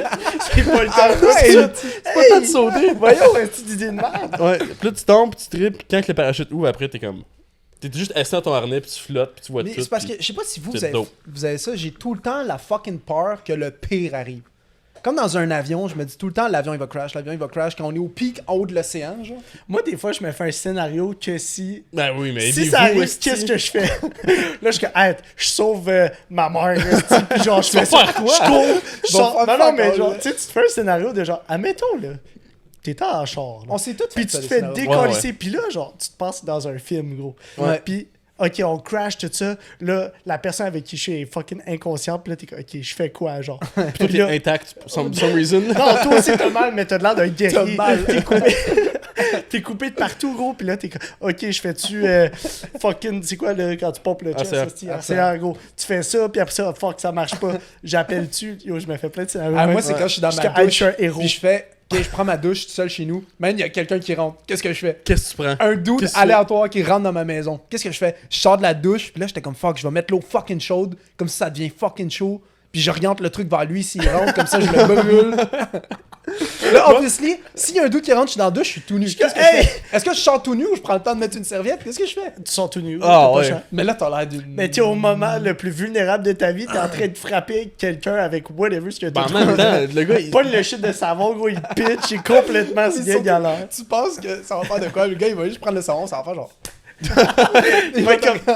C'est pas le Ah, temps. ouais, C'est pas le temps de sauter. Voyons, est-ce que d'idée de merde? Ouais, puis là, tu tombes, puis tu tripes. Puis quand que le parachute ouvre, après, t'es comme. T'es juste assis dans ton harnais, puis tu flottes, puis tu vois Mais tout. c'est parce puis- que, je sais pas si c'est dope. vous avez ça, j'ai tout le temps la fucking peur que le pire arrive. Comme dans un avion, je me dis tout le temps l'avion il va crash quand on est au pic en haut de l'océan, genre. Moi, des fois, je me fais un scénario que si. Ben oui, mais Si aidez-vous, ça arrive, esti. qu'est-ce que je fais? Là, je suis comme, hey, je sauve ma mère, esti, puis genre, je fais vas ça. faire quoi? Je cours. Je vais faire Non, fuck mais all, genre, là. tu sais, tu te fais un scénario de genre, admettons, là, t'es en char, là. On s'est tous Puis fait tu ça, te des fais scénarios. décalisser, puis là, genre, tu te passes dans un film, gros. Ouais. Puis, ok, on crash, tout ça. Là, la personne avec qui je suis est fucking inconsciente, puis là, t'es comme, ok, je fais quoi, genre? Toi, t'es là- intact, for some reason. Non, toi aussi, t'as mal, mais t'as l'air d'un guerrier. T'as mal. T'es coupé. T'es coupé de partout, gros. Puis là, t'es comme, ok, je fais-tu fucking. C'est quoi le, quand tu pompes le chest? RCR. hostie, RCR, gros. Tu fais ça, puis après ça, fuck, ça marche pas. J'appelle-tu. Yo, je me fais plein de scénarios. Ah, moi, c'est quand je suis dans ma Jusqu'à être douche, un héros. puis je fais, ok, je prends ma douche, je suis tout seul chez nous. Man, il y a quelqu'un qui rentre. Qu'est-ce que je fais? Qu'est-ce que tu prends? Un dude Qu'est-ce que aléatoire qui rentre dans ma maison. Qu'est-ce que je fais? Je sors de la douche, puis là, j'étais comme fuck, je vais mettre l'eau fucking chaude, comme ça devient fucking chaud. Puis j'oriente le truc vers lui s'il rentre, comme ça je le brûle. Là, obviously, s'il y a un dude qui rentre, je suis dans la douche, je suis tout nu. Qu'est-ce que je fais? Est-ce que je sors tout nu ou je prends le temps de mettre une serviette? Qu'est-ce que je fais? Tu sors tout nu. Ah, t'as pas ouais. chance. Mais là, t'as l'air d'une. Mais tu es au moment le plus vulnérable de ta vie, t'es en train de frapper quelqu'un avec whatever ce que Ben, t'as en même temps, le gars, il. Pas le shit de savon, gros, il pitch, il est complètement Ils bien sont- galère. Tu penses que ça va faire de quoi? Le gars, il va juste prendre le savon, ça va faire genre. Il va être comme.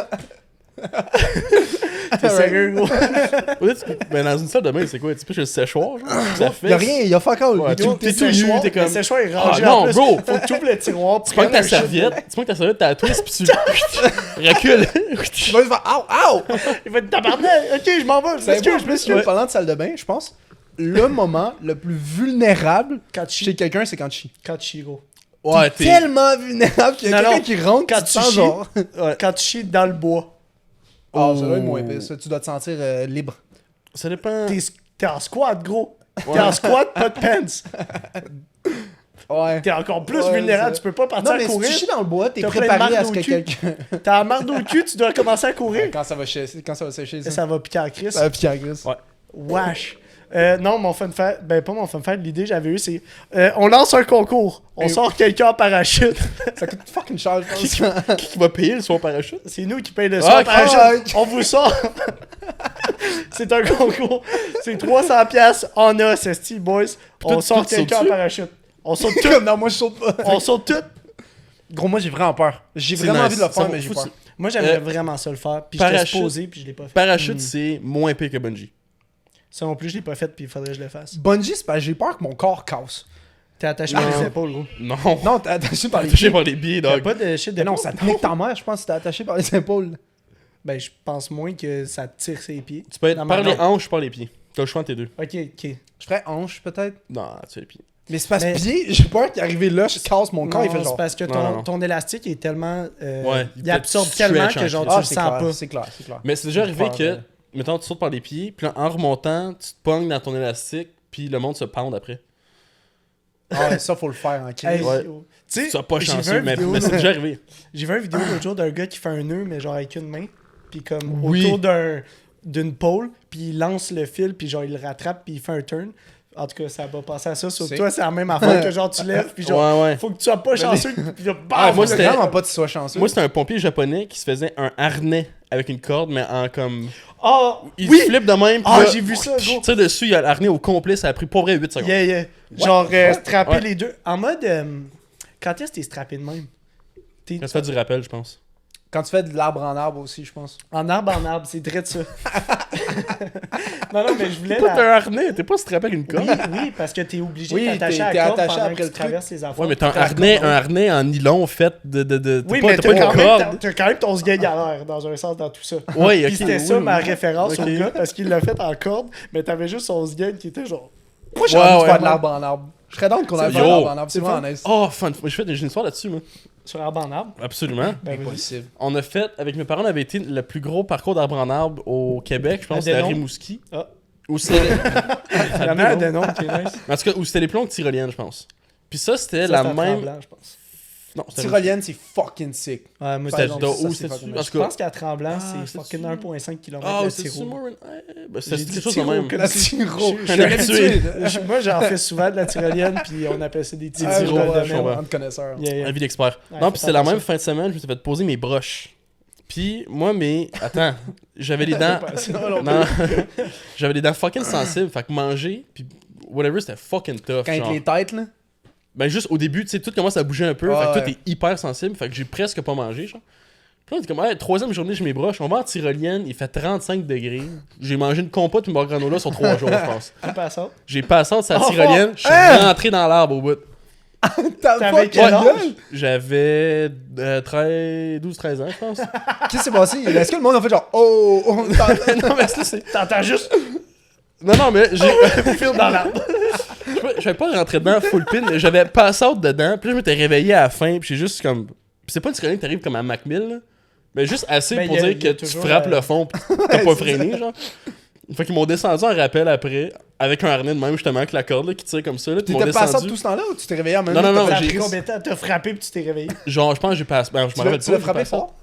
T'es sérieux, gros? Ouais, ben, dans une salle de bain, c'est quoi? Tu piches le séchoir, genre? Ça fait. Y'a rien, y'a fuck all. Ouais, Yo, tout- t'es tout nu, séchoir, t'es comme- Le séchoir est Ah, rangé non, en plus. bro! Faut que tu ouvres le tiroir. Tu prends ta serviette, t'as la twist, puis tu. Recules. Tu vas juste faire Ow, ow! Il va être tabarnak. Ok, je m'en vais. C'est Excuse, moi, je me suis pendant de salle de bain, je pense. Le moment le plus vulnérable Quand tu chez chies. quelqu'un, c'est quand tu chies. Quand tu chies, gros. Ouais, T'es tellement vulnérable qu'il y a Non, quelqu'un non. qui rentre, Quand tu te tu sens chies. genre. Quand tu chies dans le bois. Ah, ça doit être moins pire, ça. Tu dois te sentir libre. Ça dépend. T'es en squat, gros. T'es Ouais. en squat, pas de pants. Ouais. T'es encore plus Ouais, vulnérable. c'est- Tu peux pas partir Non, mais à si courir. tu chies dans le bois, t'es T'as plein de préparé à mardes ce au que cul. quelqu'un. T'as la marde au cul, tu dois commencer à courir. Quand ça va sécher, ça. Ça va piquer à Chris. Ça va piquer à grise. Ouais. Wesh. Non, mon fun fact, ben pas mon fun fact, l'idée que j'avais eu, c'est on lance un concours, on sort quelqu'un en parachute. Ça coûte fucking cher, je pense. Qui va payer le son parachute? C'est nous qui payons le Ah, son parachute. ok. On vous sort. C'est un concours. C'est 300$ en os, esti, boys. On tout- sort tout quelqu'un en saute-tu? parachute. On saute tout. Comme non, moi je saute pas. On saute tout. Gros, moi j'ai vraiment peur. J'ai C'est vraiment nice. envie de le Ça faire, va mais j'ai foutre- peur. Moi, j'aimerais vraiment ça le faire. Puis j'étais parachute. supposé, puis je l'ai pas fait. Parachute, c'est moins pire que bungee. Ça non plus, je l'ai pas fait, puis il faudrait que je le fasse. Bungee, c'est parce que j'ai peur que mon corps casse. T'es attaché par les épaules, gros. Non. Non, t'es attaché par les Touché pieds. par les pieds, T'as dog. pas de shit de Mais non, ça te nique ta mère, je pense que t'es attaché par les épaules. Ben, je pense moins que ça te tire ses pieds. Tu peux être Dans par ma les main. hanches ou par les pieds. T'as le choix entre tes deux. Ok, ok. Je ferais hanche, peut-être. Non, tu fais les pieds. Mais c'est parce Mais- que pied, j'ai peur qu'arriver là, je casse mon corps, il fait Non, genre. c'est parce que Non, non. ton élastique est tellement. Ouais, il absorbe tellement que genre tu Ah, le c'est sens clair, pas. c'est clair, c'est clair. Mais c'est déjà J'ai arrivé peur, que, mettons, tu sautes par les pieds, puis là, en remontant, tu te pognes dans ton élastique, puis le monde se pend après. Ah ouais, ça, faut le faire en crise. Hey, Ouais. yo. Tu Tu sais, sois pas j'ai vu chanceux, une mais, vidéo, mais c'est déjà arrivé. j'ai vu une vidéo l'autre jour d'un gars qui fait un nœud, mais genre avec une main, puis comme Oui. autour d'une pôle, puis il lance le fil, puis genre il le rattrape, puis il fait un turn. En tout cas, ça va passer à ça. Sur C'est- toi, c'est la même affaire que genre tu lèves, puis genre, Ouais, ouais. faut que tu sois pas chanceux, puis genre, Ah, bam! moi, C'est c'était- vraiment pas que tu sois chanceux. Moi, c'était un pompier japonais qui se faisait un harnais avec une corde, mais en comme. Ah, Il oui! se flippe de même. puis Ah, là, j'ai vu ça, gros! Tu sais, dessus, il y a l'arnais au complet, ça a pris pour vrai 8 secondes. Yeah, yeah. Genre, strapper Ouais. les deux. En mode, quand est-ce que t'es strappé de même? Ça se fait du rappel, je pense. Quand tu fais de l'arbre en arbre aussi, je pense. En arbre, c'est très de ça. non, mais je voulais T'as un harnais, t'es pas strappé avec une corde. Oui, parce que t'es obligé Oui, de t'attacher à t'es la corde attaché pendant après que le tu truc. traverses les affaires. Ouais, mais t'as un harnais en nylon fait de Oui, t'as mais pas t'as une corde. quand même ton sgeg à l'air, dans un sens, dans tout ça. Ouais, Puis ok. c'était ça oui, ma oui. référence Ok. au gars, parce qu'il l'a fait en corde, mais t'avais juste son sgeg qui était genre... Moi, j'ai Ouais, envie de ouais, faire de ouais. l'arbre en arbre. Je serais down qu'on aille Yo. faire de l'arbre en arbre. C'est C'est vraiment fun. nice. Oh, fun. J'ai une histoire là-dessus, moi. Sur arbre en arbre. Absolument. Ben, vas-y. Impossible. On a fait, avec mes parents, on avait été le plus gros parcours d'arbre en arbre au Québec. Je pense que c'était à Denon. Rimouski. Ah. Ou c'était. Vraiment un dénom qui est nice. En tout cas, où c'était les plombs tyroliennes, je pense. Puis ça, c'était Ça, la c'est à même. Tremblant, je pense. Non, c'était. Tyrolienne, c'est fucking sick. Ouais, moi, Par C'était exemple, de ça, où c'est c'était fucking dessus. nice. En je tout cas. pense qu'à Tremblant, Ah, c'est c'est fucking dessus. 1,5 km Ah, de c'est tiro. dessus, moi. Ben, J'ai c'était dit quelque chose de tiro même. comme La si- tiro. Je suis habitué. Moi, j'en fais souvent de la tyrolienne, puis on appelle ça des petits Ah, tiros ouais, dans le je domaine. comprends. entre connaisseurs. Yeah, yeah. Avis d'expert. Ouais, Non, fais puis c'était la attention. même fin de semaine, je me suis fait poser mes broches. Puis moi, Attends, j'avais les dents. Non, j'avais les dents fucking sensibles. Fait que manger, puis whatever, c'était fucking tough. Quand genre. les têtes, là. Ben juste au début, tu sais, tout commence à bouger un peu. Ouais, fait que ouais. toi, t'es hyper sensible. Fait que j'ai presque pas mangé, genre. Puis là, on était comme, hey, troisième journée, je m'ébroche. On va en tyrolienne, il fait 35 degrés. J'ai mangé une compote puis une barre granola sur 3 jours, je pense. Tu passes ça? J'ai passé de sa Oh, tyrolienne, je suis hein? rentré dans l'arbre au bout. T'as T'avais quel âge? J'avais 12-13 ans, je pense. Qu'est-ce qui s'est passé? Est-ce que le monde a fait genre, oh, Non, mais ça, c'est. T'entends juste Non, mais j'ai. fil dans l'arbre. J'avais pas rentré dedans full pin, mais j'avais passé out dedans, puis là je m'étais réveillé à la fin, puis j'ai juste comme. Puis c'est pas une tyrolienne qui t'arrive comme à Macmill, là, mais juste assez Mais pour y a- dire y a que tu toujours, frappes le fond, pis t'as pas c'est freiné, genre. Fait qu'ils m'ont descendu en rappel après, avec un harnais de même, justement, avec la corde là, qui tire comme ça, là, puis ils m'ont T'étais passé descendu. tout ce temps-là ou tu t'es réveillé en même Non, temps? non, non, T'as j'ai- pris Combien de temps t'as frappé puis tu t'es réveillé? Genre, je pense que j'ai passé. Ben, je m'en rappelle Tu l'as pas. frappé j'ai passé. fort?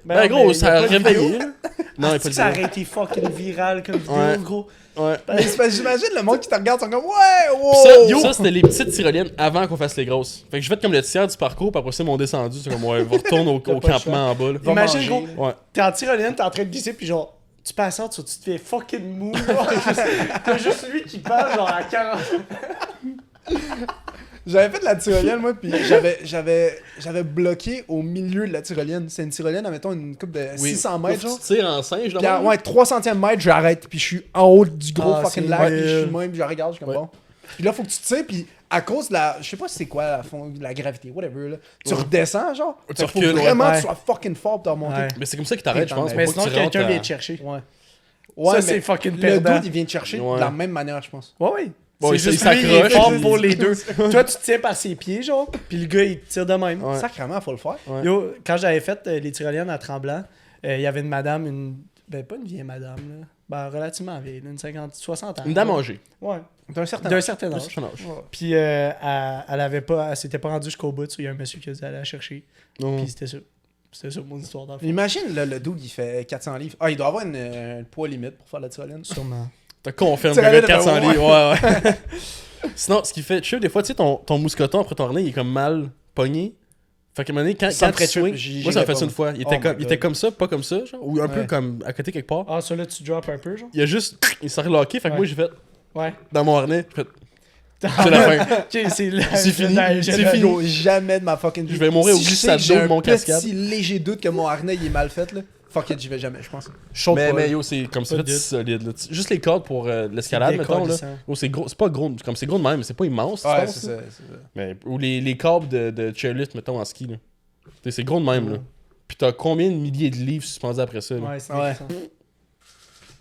Ben, gros, ça a réveillé. là. Non, il y a pas Est-ce de que ça vidéo. aurait été fucking viral comme vidéo, Ouais. gros? Ouais. Mais c'est parce que j'imagine le monde qui te regarde sont comme, ouais, Pis wow! ça, c'était les petites tyroliennes avant qu'on fasse les grosses. Fait que je fais comme le tiers du parcours, puis après ça, ils m'ont descendu. C'est comme, ouais, on retourne au pas le campement en bas. là. Va Imagine, manger, gros, là. Ouais. t'es en tyrolienne, t'es en train de glisser, puis genre, tu passes en dessous, tu te fais fucking mou. Genre, t'as juste lui qui passe, genre, à 40. J'avais fait de la tyrolienne, moi, puis j'avais bloqué au milieu de la tyrolienne. C'est une tyrolienne, admettons, une coupe de 600 mètres, genre. Tu tires en singe, Puis là. à 300 mètres, j'arrête, puis je suis en haut du gros Ah, fucking c'est lac, puis nul. je suis de même, puis je regarde, je suis comme Ouais. bon. Puis là, faut que tu tires, puis à cause de la. Je sais pas c'est quoi la gravité, whatever, là. Tu redescends, genre. Tu Fait que faut recules, ouais. vraiment que Ouais. tu sois fucking fort pour te remonter. Ouais. Mais c'est comme ça qu'il t'arrête, je pense. Mais pour Mais pas que sinon, tu quelqu'un rentres à- vient te chercher. Ouais. Ça, mais c'est fucking le perdant. dude, il vient te chercher Ouais. de la même manière, je pense. Ouais, ouais. Bon, C'est il juste lui, il est s'accroche, fort il- pour les deux. Toi, tu te tiens par ses pieds, genre, puis le gars, il te tire de même. Ouais. Sacrément, faut le faire. Ouais. Yo, quand j'avais fait les tyroliennes à Tremblant, il y avait une madame, ben pas une vieille madame, là. Ben relativement vieille, là, une 60 ans. Une dame âgée. Ouais. D'un certain D'un certain âge. Son âge. Puis elle avait pas, elle s'était pas rendue jusqu'au bout, il y a un monsieur qui a dit aller la chercher. Non. Puis c'était ça. C'était ça mon histoire d'enfant. Imagine, le dude, il fait 400 livres. Ah, il doit avoir un poids limite pour faire la tyrolienne. Sûrement. T'as confirmé Tu le avais gars de 400 le- livres. Ouais, ouais. Sinon, ce qui fait chier, des fois, tu sais, ton mousqueton après ton harnais, il est comme mal pogné. Fait qu'à un moment donné, quand Ça me tu ferait swing, trip, moi ça m'a fait j'irais ça une pas. fois. Il Oh était, my comme, il était God. comme ça, pas comme ça, genre, ou un peu Ouais. comme à côté quelque part. Ah, ça là, tu drops un peu, genre? Il a juste, il s'est relocké, fait que Ouais. moi j'ai fait, Ouais. dans mon harnais, j'ai fait, c'est la fin. Ok, c'est C'est fini, c'est fini. Yo, jamais de ma fucking vie. Je vais mourir au Si je sais glissade que j'ai d'eau de un mon cascade. petit léger doute que mon harnais il est mal fait, là. Fuck it, j'y vais jamais, je pense. Je saute pas, Mais là. yo, c'est comme ça, Pas de c'est doute. solide. Là. Juste les cordes pour l'escalade, C'est mettons. Là. décollissant. Oh, c'est gros, c'est pas gros, comme c'est gros de même, mais c'est pas immense. Ouais, tu penses, c'est là. ça. c'est ça. Mais, ou les câbles de chairlift, mettons, en ski. Là. T'sais, c'est gros de même. Là. Puis t'as combien de milliers de livres suspendus après ça? Là? Ouais, c'est Ouais. dégueulasse.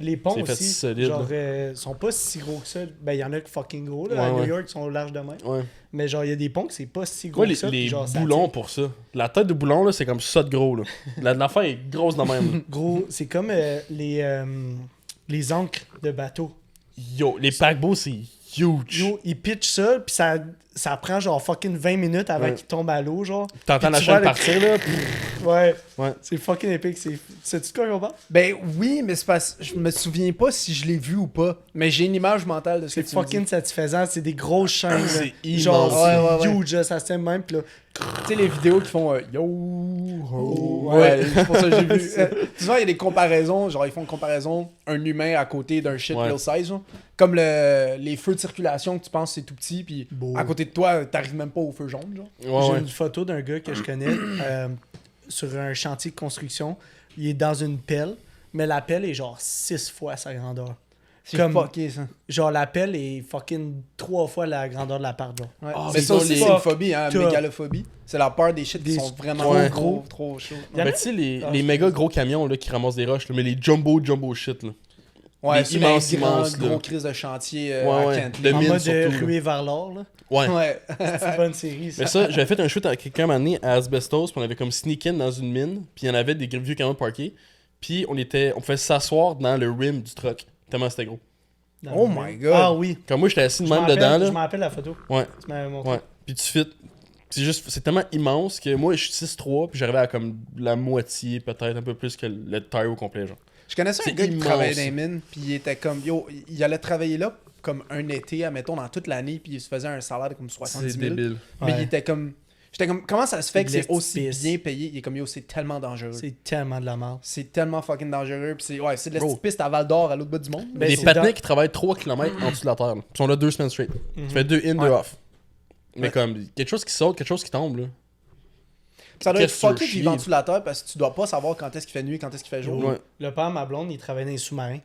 Les ponts C'est fait aussi, solide, genre, là. sont pas si gros que ça. Ben, il y en a qui fucking gros, là. Ouais, à New ouais. York, ils sont larges de même. Ouais. Mais genre, il y a des ponts que c'est pas si gros Moi, que les, ça. les puis genre, ça boulons tire. pour ça. La tête de boulon, là, c'est comme ça de gros. Là. L'affaire est grosse de même. là. Gros, c'est comme les ancres de bateau. Yo, les paquebots, c'est huge. Yo, ils pitchent ça, puis ça prend genre fucking 20 minutes avant Ouais. qu'ils tombent à l'eau, genre. T'entends Puis la tu vois chaîne le- partir, là. puis- Ouais. Ouais. C'est fucking épique. Sais-tu de quoi on parle? Ben oui, mais c'est parce je me souviens pas si je l'ai vu ou pas. Mais j'ai une image mentale de ce C'est que tu me fucking dis. satisfaisant. C'est des grosses chaînes. C'est là. immense. Genre, Ouais, c'est ouais, huge, là, ça se tient même. Puis là, Tu sais, les vidéos qui font yo, ho. Ouais. Ouais, c'est pour ça que j'ai vu. Souvent, il y a des comparaisons. Genre, ils font une comparaison, un humain à côté d'un shit Ouais. real size. Genre. Comme les feux de circulation que tu penses c'est tout petit, puis Beau. à côté de toi, t'arrives même pas au feu jaune. Genre. Ouais, j'ai ouais. une photo d'un gars que je connais. sur un chantier de construction. Il est dans une pelle, mais la pelle est genre 6 fois sa grandeur. C'est Comme- fucké, ça. Genre, la pelle est fucking 3 fois la grandeur de l'appart, genre. Ouais. Ah, mais ça ils ont aussi, les- c'est une phobie, hein, Top. mégalophobie. C'est la peur des shit qui Des sont vraiment Ouais. trop chauds. Y en a- Ben, tu sais, les Ah, méga gros camions là, qui ramassent des roches, là, mais les jumbo shit. Là. Ouais, Les c'est immenses, les grands, immenses, là. gros crises de chantier Ouais, à ouais. Kent. De En mine, mode surtout, là. ruée vers l'or, là. Ouais. Ouais. C'est une bonne série, ça. Mais ça, j'avais fait un shoot avec quelqu'un un moment donné à Asbestos, puis on avait comme sneak in dans une mine, puis il y en avait des vieux camions parkés, puis on pouvait s'asseoir dans le rim du truck, tellement c'était gros. Dans Oh le my film. God. Ah oui. Comme moi, j'étais assis de Je m'en même dedans, rappelle- Je là. me rappelle la photo. Ouais, Tu m'avais montré. ouais. Puis tu fit. C'est tellement immense que moi, je suis 6'3", puis j'arrivais à comme la moitié, peut-être un peu plus que le tire au complet, genre. Je connaissais un C'est gars qui immense. travaillait dans les mines, puis il était comme, yo, il allait travailler là comme un été, admettons, dans toute l'année, puis il se faisait un salaire de comme 70 C'est 000. débile. Mais Ouais. il était comme, j'étais comme, comment ça se fait que Il c'est aussi laisse bien payé? Il est comme, yo, c'est tellement dangereux. C'est tellement de la merde. C'est tellement fucking dangereux, puis c'est, ouais, c'est de la Bro. petite piste à Val d'Or, à l'autre bout du monde. Ben, Des c'est patinets dans- qui travaillent 3 km en dessous de la terre, là. Puis ils sont là 2 semaines straight. Mhm. Tu fais 2 in, 2 Ouais. off. Mais Ouais. comme, quelque chose qui saute, quelque chose qui tombe, là. Ça doit être Qu'est-ce que tu fucké veux vivre en chier? dessous de la terre parce que tu dois pas savoir quand est-ce qu'il fait nuit, quand est-ce qu'il fait jour. Ouais. Le père de ma blonde, il travaillait dans les sous-marins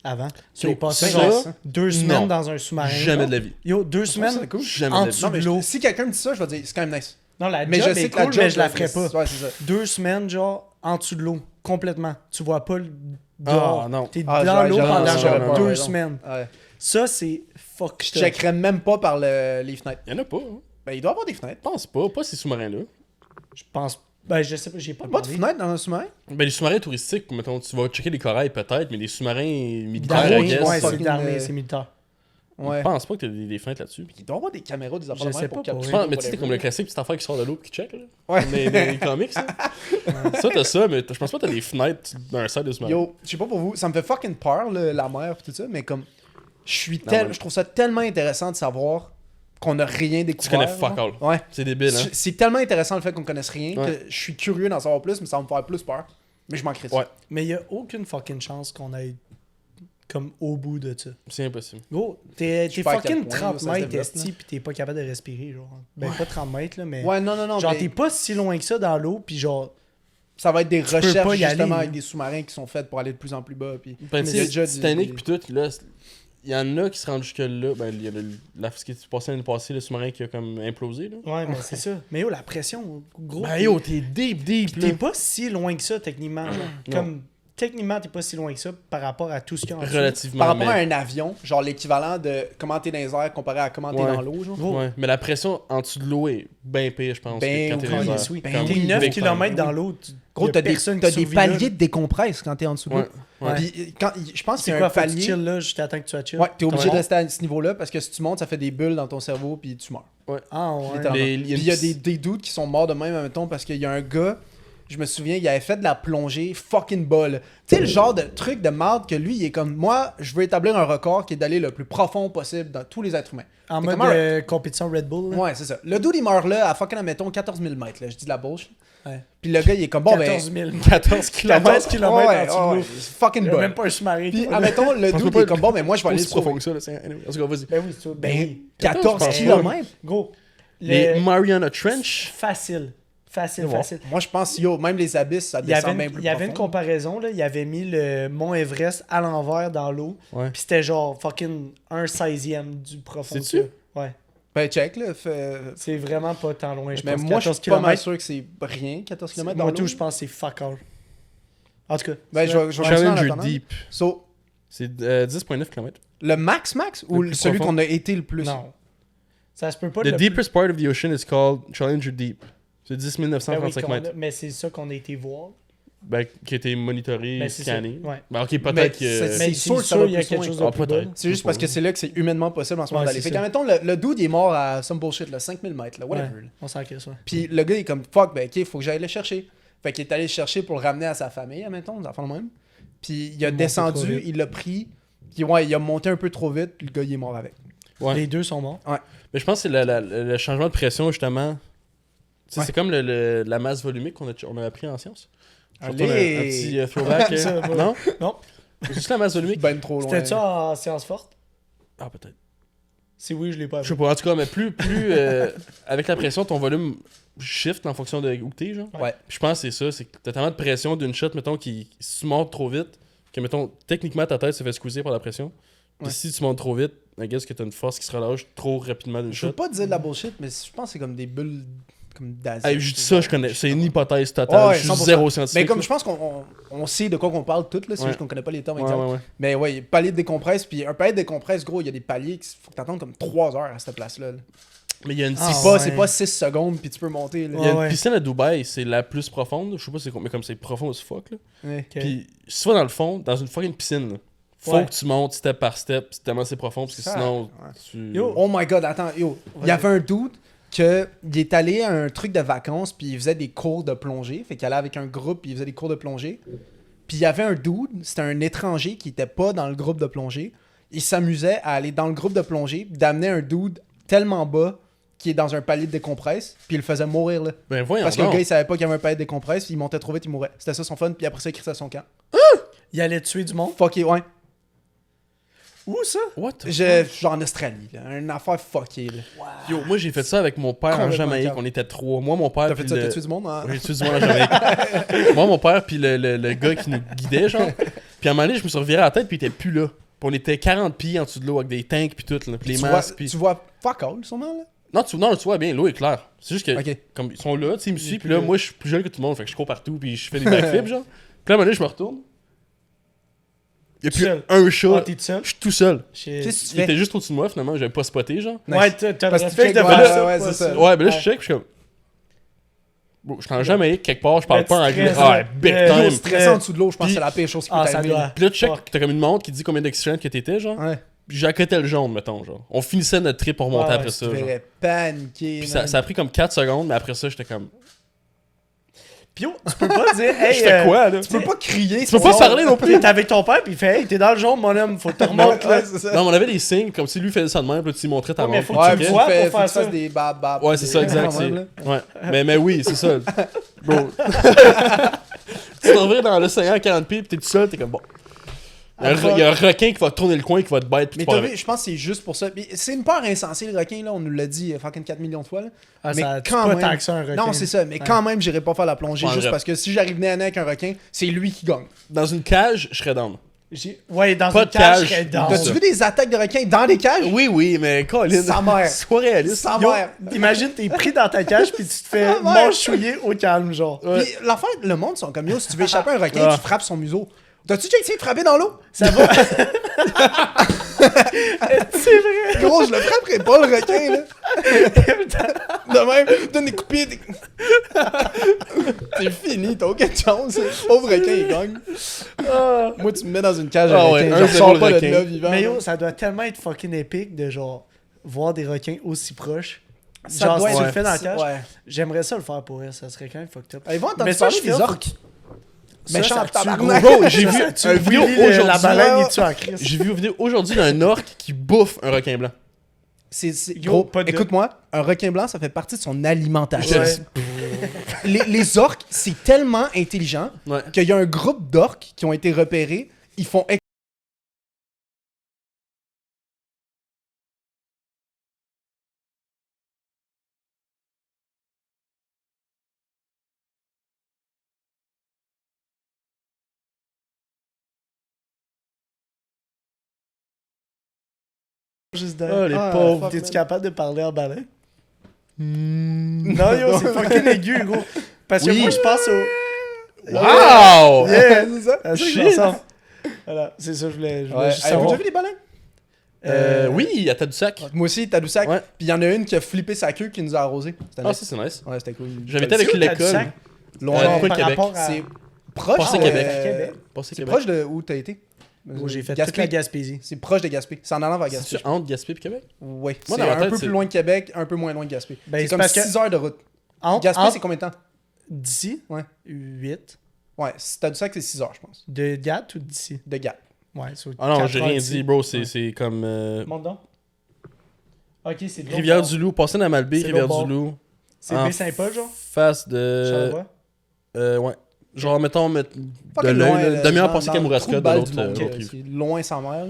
avant. Yo, Il passait ça, genre 2 semaines non. dans un sous-marin. Jamais de la vie. Yo, 2 Je trouve ça semaines cool. Jamais en de la vie. dessous Non, mais de l'eau. si quelqu'un me dit ça, je vais dire, c'est quand même nice. Non, la Mais job je sais est que la cool, job, mais je la ferais pas. Ouais, c'est ça. 2 semaines, genre, en dessous de l'eau. Complètement. Tu vois pas le dehors. Ah, non. T'es Ah, dans j'aurais- l'eau j'aurais- pendant j'aurais genre pas, 2 ouais, semaines. Ouais. Ça, c'est fuck Je checkerais même pas par les fenêtres. Il y en a pas, hein. Ben, il doit y avoir des fenêtres. Je pense pas ces sous-marins-là. Je pense. Ben, je sais pas, j'ai pas Pas de demandé. fenêtres dans un sous-marin? Ben, les sous-marins touristiques, mettons, tu vas checker les corails peut-être, mais les sous-marins militaires, I D'armée, guess, ouais, c'est fucking, d'armée, c'est militaire. Ouais. je pense pas que t'as des feintes là-dessus. Il doit y avoir des caméras, des affaires Je de même sais pour pas, pour capturer. vrai. Mais tu sais, t'es comme le classique petite affaire qui sort de l'eau pis qui check, là. Ouais. Dans les comics, ça. Ça, t'as ça, mais je pense pas que t'as des fenêtres d'un side de sous-marin. Yo, je sais pas pour vous, ça me fait fucking peur, là, la mer et tout ça, mais comme, ouais. je trouve ça tellement intéressant de savoir qu'on a rien Tu découvert. connais fuck genre. all. Ouais. C'est débile, hein. C'est tellement intéressant le fait qu'on connaisse rien Ouais. que je suis curieux d'en savoir plus, mais ça va me faire plus peur. Mais je m'en crée Ouais. Mais il y a aucune fucking chance qu'on aille comme au bout de ça. C'est impossible. Gros, t'es sais pas à quel fucking point, 30 là, ça se mètres développe, esti pis t'es pas capable de respirer, genre. Ben, pas 30 mètres, là, mais. Ouais, non, genre, mais t'es pas si loin que ça dans l'eau, pis genre. ça va être des peux recherches pas y aller, justement là. avec des sous-marins qui sont faites pour aller de plus en plus bas. Puis... Ben, Mais tu il y a sais, déjà Titanic des- pis tout, là, il y en a qui se rendent jusque-là. Ben, il y a ce qui est passé l'année passée, le sous-marin qui a comme implosé, là. Ouais, mais c'est ça. Mais yo, la pression, gros. Ben, yo, t'es deep, Pis là. t'es pas si loin que ça, techniquement. genre. Comme, techniquement, t'es pas si loin que ça par rapport à tout ce qu'il y a en dessous. Relativement. Par rapport mais... à un avion, genre l'équivalent de comment t'es dans les airs comparé à comment t'es Ouais. dans l'eau, genre. Gros, Ouais, mais la pression en dessous de l'eau est bien pire, je pense, Ben que quand t'es dans oui, les airs. oui. Ben T'es oui, 9 big km time. dans l'eau. Gros, t'as des paliers de décompresse quand t'es en dessous de l'eau. Ouais, ouais. Puis quand, je pense que C'est c'est quoi, un faut que tu palier. chill là jusqu'à temps que tu sois chill? Ouais, t'es obligé de Ouais. rester à ce niveau-là parce que si tu montes, ça fait des bulles dans ton cerveau puis tu meurs. Ah ouais. Littéralement. Les- Puis il y a des dudes qui sont morts de même, mettons, parce qu'il y a un gars, je me souviens, il avait fait de la plongée fucking bas, là. Tu sais, le genre de truc de marde que lui, il est comme, moi, je veux établir un record qui est d'aller le plus profond possible dans tous les êtres humains. En T'es mode comme, compétition Red Bull. là. Ouais, c'est ça. Le dude, il meurt là, à fucking, admettons, 14 000 mètres, là. Je dis de la bullshit. Ouais. Puis le gars, il est comme, bon, 14 000. 14 km. 14 km ouais, en dessous de ouais, l'eau. c'est fucking Il y a bas. même pas un sous-marin. Puis, toi. admettons, le pense dude, pas il est comme, bon, mais moi, je vais aller Aussi le sauver. profond que ça, là. Anyway, let's go, vas-y. Ben oui, c'est ça. Ben oui. 14 Ben, km? Gros. Les le- Mariana Trench. Facile. Facile, Bon, facile. moi, je pense, yo, même les abysses, ça Il y avait descend bien une, plus il y avait une profond. comparaison, là. Il avait mis le mont Everest à l'envers dans l'eau. Ouais. Puis c'était genre fucking 1/16e du profond. C'est-tu? Ouais. Ben, check, là. C'est vraiment pas tant loin. Je Mais pense moi, je 14 suis pas mal kilomètres. sûr que c'est rien, 14 km dans Moi, l'eau. tout, je pense que c'est fuck all. En tout cas. Ben, je vais continuer en Challenger attendant. Deep. So, C'est 10,9 km. le max ou Le plus celui profond. qu'on a été le plus? Non. Ça se peut pas The le plus- deepest part of the ocean is called Challenger Deep. C'est 10 Ben oui, 935 qu'on mètres. a- mais c'est ça qu'on a été voir. Ben, qui a été monitoré, Ben, c'est ça. scanné. Ouais. Ben, ok, Mais peut-être c'est- que. Mais sûr c'est que ça va il y a plus quelque loin. chose de Ah, plus peut-être. bas. C'est juste parce que c'est là que c'est humainement possible en ce moment Ouais, d'aller. c'est Fait qu'en ça. mettons, le dude, il est mort à some bullshit, là, 5000 mètres, là, whatever. Ouais, là. on s'en crisse, ouais. Puis le gars, il est comme, fuck, ben, ok, faut que j'aille le chercher. Fait qu'il est allé le chercher pour le ramener à sa famille, admettons, des enfants de même. Puis il a Il montait trop descendu, vite. il l'a pris, puis ouais, il a monté un peu trop vite, puis le gars, il est mort avec. Ouais. Les deux sont morts. Mais je pense que c'est le changement de pression, justement. Tu sais, Ouais. c'est comme la masse volumique qu'on a appris en sciences. Surtout Allez! un petit throwback. Ça, voilà. Non? Non. C'est juste la masse volumique? Ben trop loin. C'était ça en science forte? Ah, peut-être. Si oui, je l'ai pas Je sais pas, en tout cas, mais plus avec la pression, ton volume shift en fonction de où t'es, genre. Ouais. Puis je pense que c'est ça, c'est que t'as tellement de pression d'une shot, mettons, si tu montes trop vite, que, mettons, techniquement, ta tête se fait squeezer par la pression. Puis Ouais. si tu montes trop vite, I guess que t'as une force qui se relâche trop rapidement d'une Je veux shot. pas dire de la bullshit, mais je pense que c'est comme des bulles comme d'Asie. Hey, je dis ça, je connais. C'est une hypothèse totale. Ouais, je suis 100%. zéro scientifique. Mais comme là. je pense qu'on sait de quoi qu'on parle toutes, là, c'est Ouais. juste qu'on connaît pas les termes Ouais, exacts. ouais. Mais ouais, palier de décompresse, puis un palier de décompresse, gros, il y a des paliers qu'il faut que t'attendes comme 3 heures à cette place-là. là. Mais il y a une Ah, C'est ouais. pas 6 secondes, puis tu peux monter. Là. Il y a une Ouais. piscine à Dubaï, c'est la plus profonde. Je sais pas c'est quoi, mais comme c'est profond as fuck. Là. Ouais. Ok. Puis si tu vas dans le fond, dans une fucking piscine, là, faut Ouais. que tu montes step par step, c'est tellement c'est profond, parce que Ça, sinon, ouais. tu... Yo. Oh my god, attends, yo. Il y avait un dude que il est allé à un truc de vacances, puis il faisait des cours de plongée. Fait qu'il allait avec un groupe, puis il faisait des cours de plongée. Puis il y avait un dude, c'était un étranger qui était pas dans le groupe de plongée. Il s'amusait à aller dans le groupe de plongée, puis d'amener un dude tellement bas qui est dans un palier de décompresse, puis il le faisait mourir là. Ben voyons Parce que le donc. gars il savait pas qu'il y avait un palier de décompresse, puis il montait trop vite, il mourait. C'était ça son fun, puis après ça il crissait son camp. Il allait tuer du monde. Fucké, ouais. Où ça? What the Genre en Australie, là. Une affaire fuckée là. Yo, moi j'ai fait ça avec mon père en Complètement Jamaïque, calme. on était 3. Moi, mon père. T'as puis fait ça, le- t'as tué du monde? Hein? Ouais, j'ai tué du monde en Jamaïque. Moi, mon père, puis le gars qui nous guidait, genre. Puis à un moment donné, je me suis reviré la tête, puis il était plus là. Puis on était 40 pieds en dessous de l'eau avec des tanks, puis tout, là, puis les masques. Puis... Tu vois fuck all, sûrement, là? Non, tu vois bien, l'eau est claire. C'est juste que, Ok. comme ils sont là, tu sais, ils me suivent, puis plus là, là. moi, je suis plus jeune que tout le monde, fait que je cours partout, puis je fais des backflips, genre. Puis là, à un moment donné, je me retourne. Il y a plus Seul. un Ah, chat. t'es tout seul? Je suis tout seul. Shit. Qu'est-ce que tu Il était fais? juste au-dessus de moi, finalement, j'avais pas spoté, genre. Ouais, t'as le Parce que tu réflexe check, de ouais, faire ça. ouais, pas c'est ça. Ouais, ben là, je Ouais. check, puis je suis comme. Bon, je suis en Jamaïque, quelque part, je parle Le pas en anglais. stress, Ah, là. big Le Yo, time. stressant en dessous de l'eau, je pense que Puis- c'est la pire chose qui peut Ah, ça t'arriver. doit. Puis là, tu check, Fuck. t'as comme une montre qui dit combien d'oxygène que t'étais, genre. Ouais. Puis j'ai accoté le jaune, mettons, genre. On finissait notre trip pour remonter Ouais, après ouais, ça, Tu genre. verrais paniquer. Puis man. ça a pris comme 4 secondes, mais après ça, j'étais comme. Pio, tu peux pas dire, hey, Je fais quoi, là? Tu peux pas crier. Tu peux pas parler non plus. T'es avec ton père, puis il fait, hey, t'es dans le jaune, mon homme, faut que tu remontes, là. Ouais, c'est ça. Non, mais on avait des signes, comme si lui faisait ça de même, puis là, tu lui montrais ta Ouais, mais montre. faut puis que tu tu checkais. vois fais- pour faire faut que tu fasses ça. des bab. Ouais, c'est ça, exact. quand même, c'est- Ouais. Mais oui, c'est ça. Bro. Tu t'en vas dans l'océan à 40 pieds, pis t'es tout seul, t'es comme bon. Il y a un requin qui va tourner le coin, qui va te bête, pis Mais tu t'as pars vu, je pense que c'est juste pour ça. Mais c'est une peur insensée, le requin, là. On nous l'a dit fucking 4 millions de fois, là. Ah, Mais ça tue quand pas même- tant que ça, un requin. Non, c'est ça. Mais quand même, j'irais pas faire la plongée Ouais, juste vrai. parce que si j'arrive nez à nez avec un requin, c'est lui qui gagne. Dans une cage, je serais down. Ouais, dans Pas une de cage, cage. je serais down. T'as-tu vu des attaques de requins dans les cages? Oui, oui, mais Colin. Sa mère. Sois réaliste. Sa Yo, mère. imagine, t'es pris dans ta cage, puis tu te fais Ah, ouais. manchouiller au calme, genre. Puis l'affaire, le monde sont comme yo, si tu veux échapper à un requin, Ah. tu frappes son museau. T'as-tu déjà essayé de frapper dans l'eau? Ça va. C'est vrai. Gros, je le frapperai pas, le requin, là. De même, donne des coups de pied. C'est fini, t'as aucune chance. Pauvre requin, il gagne. Moi, tu me mets dans une cage à Ah requin, ouais, je 1-0 ressors le pas de requin. là vivant. Mais là. yo, ça doit tellement être fucking épique de genre voir des requins aussi proches. Ça Genre, doit si tu être- le fais dans la cage, Ouais. j'aimerais ça le faire pour elle, ça serait quand même fucked up. Ils vont entendre Mais ça, parler je des fais orques. Ça, Méchant ça tue, tabarnak. gros. Bro, j'ai Ça, vu ça tue. un vidéo Willy, la aujourd'hui. baleine, là. il tue en crise. J'ai vu une vidéo aujourd'hui d'un orque qui bouffe un requin blanc. Yo, Gros, pas de- écoute-moi, un requin blanc, ça fait partie de son alimentation. Ouais. Les orques, c'est tellement intelligent Ouais. qu'il y a un groupe d'orques qui ont été repérés. Ils font Juste Oh, les Ah, pauvres. fuck, T'es-tu man. capable de parler en baleine? Non, yo, c'est fucking aigu, gros. Parce que Oui. moi, je pense au. Wow! Yeah, c'est ça. C'est ça que je Shit. ressemble. Voilà, c'est ça, je voulais Ouais. juste Avez-vous savoir. déjà vu des baleines? Oui, à Tadoussac. Moi aussi, Tadoussac. Ouais. Puis il y en a une qui a flippé sa queue qui nous a arrosé. C'était Ah, nice. ça, c'est nice. Ouais, c'était cool. J'avais été avec C'est où, l'école. Tadoussac? Loin. Genre, par Québec. rapport à... C'est proche Passé de Québec. Québec. Passé C'est Québec. proche de où t'as été? Moi, j'ai fait Gaspé. toute la Gaspésie. C'est proche de Gaspé. C'est en allant vers Gaspé. C'est entre Gaspé et Québec? Oui. Moi, C'est dans ma un tête, peu c'est- plus loin de Québec, un peu moins loin de Gaspé. Ben, C'est c'est comme parce que- 6 heures de route. Gaspé, c'est combien de temps? D'ici? Ouais. 8. Ouais, si Tadoussac, c'est 6 heures, je pense. De Gat ou d'ici? De Gap. Ouais, c'est Ah non, 4 j'ai heures rien d'ici. dit, bro. Ouais. C'est comme. Monte donc. Ok, c'est de l'autre bord. Rivière-du-Loup, passer dans Malbaie, C'est l'autre Rivière-du-Loup. C'est en Baie-Saint-Paul, genre? Face de. Charlevoix? Ouais. Genre, mettons, de Fucking l'œil, loin, là, là, demi-heure dans- passer dans le Kamouraska trou de de balle l'autre du monde, l'autre rive. C'est loin sans mer.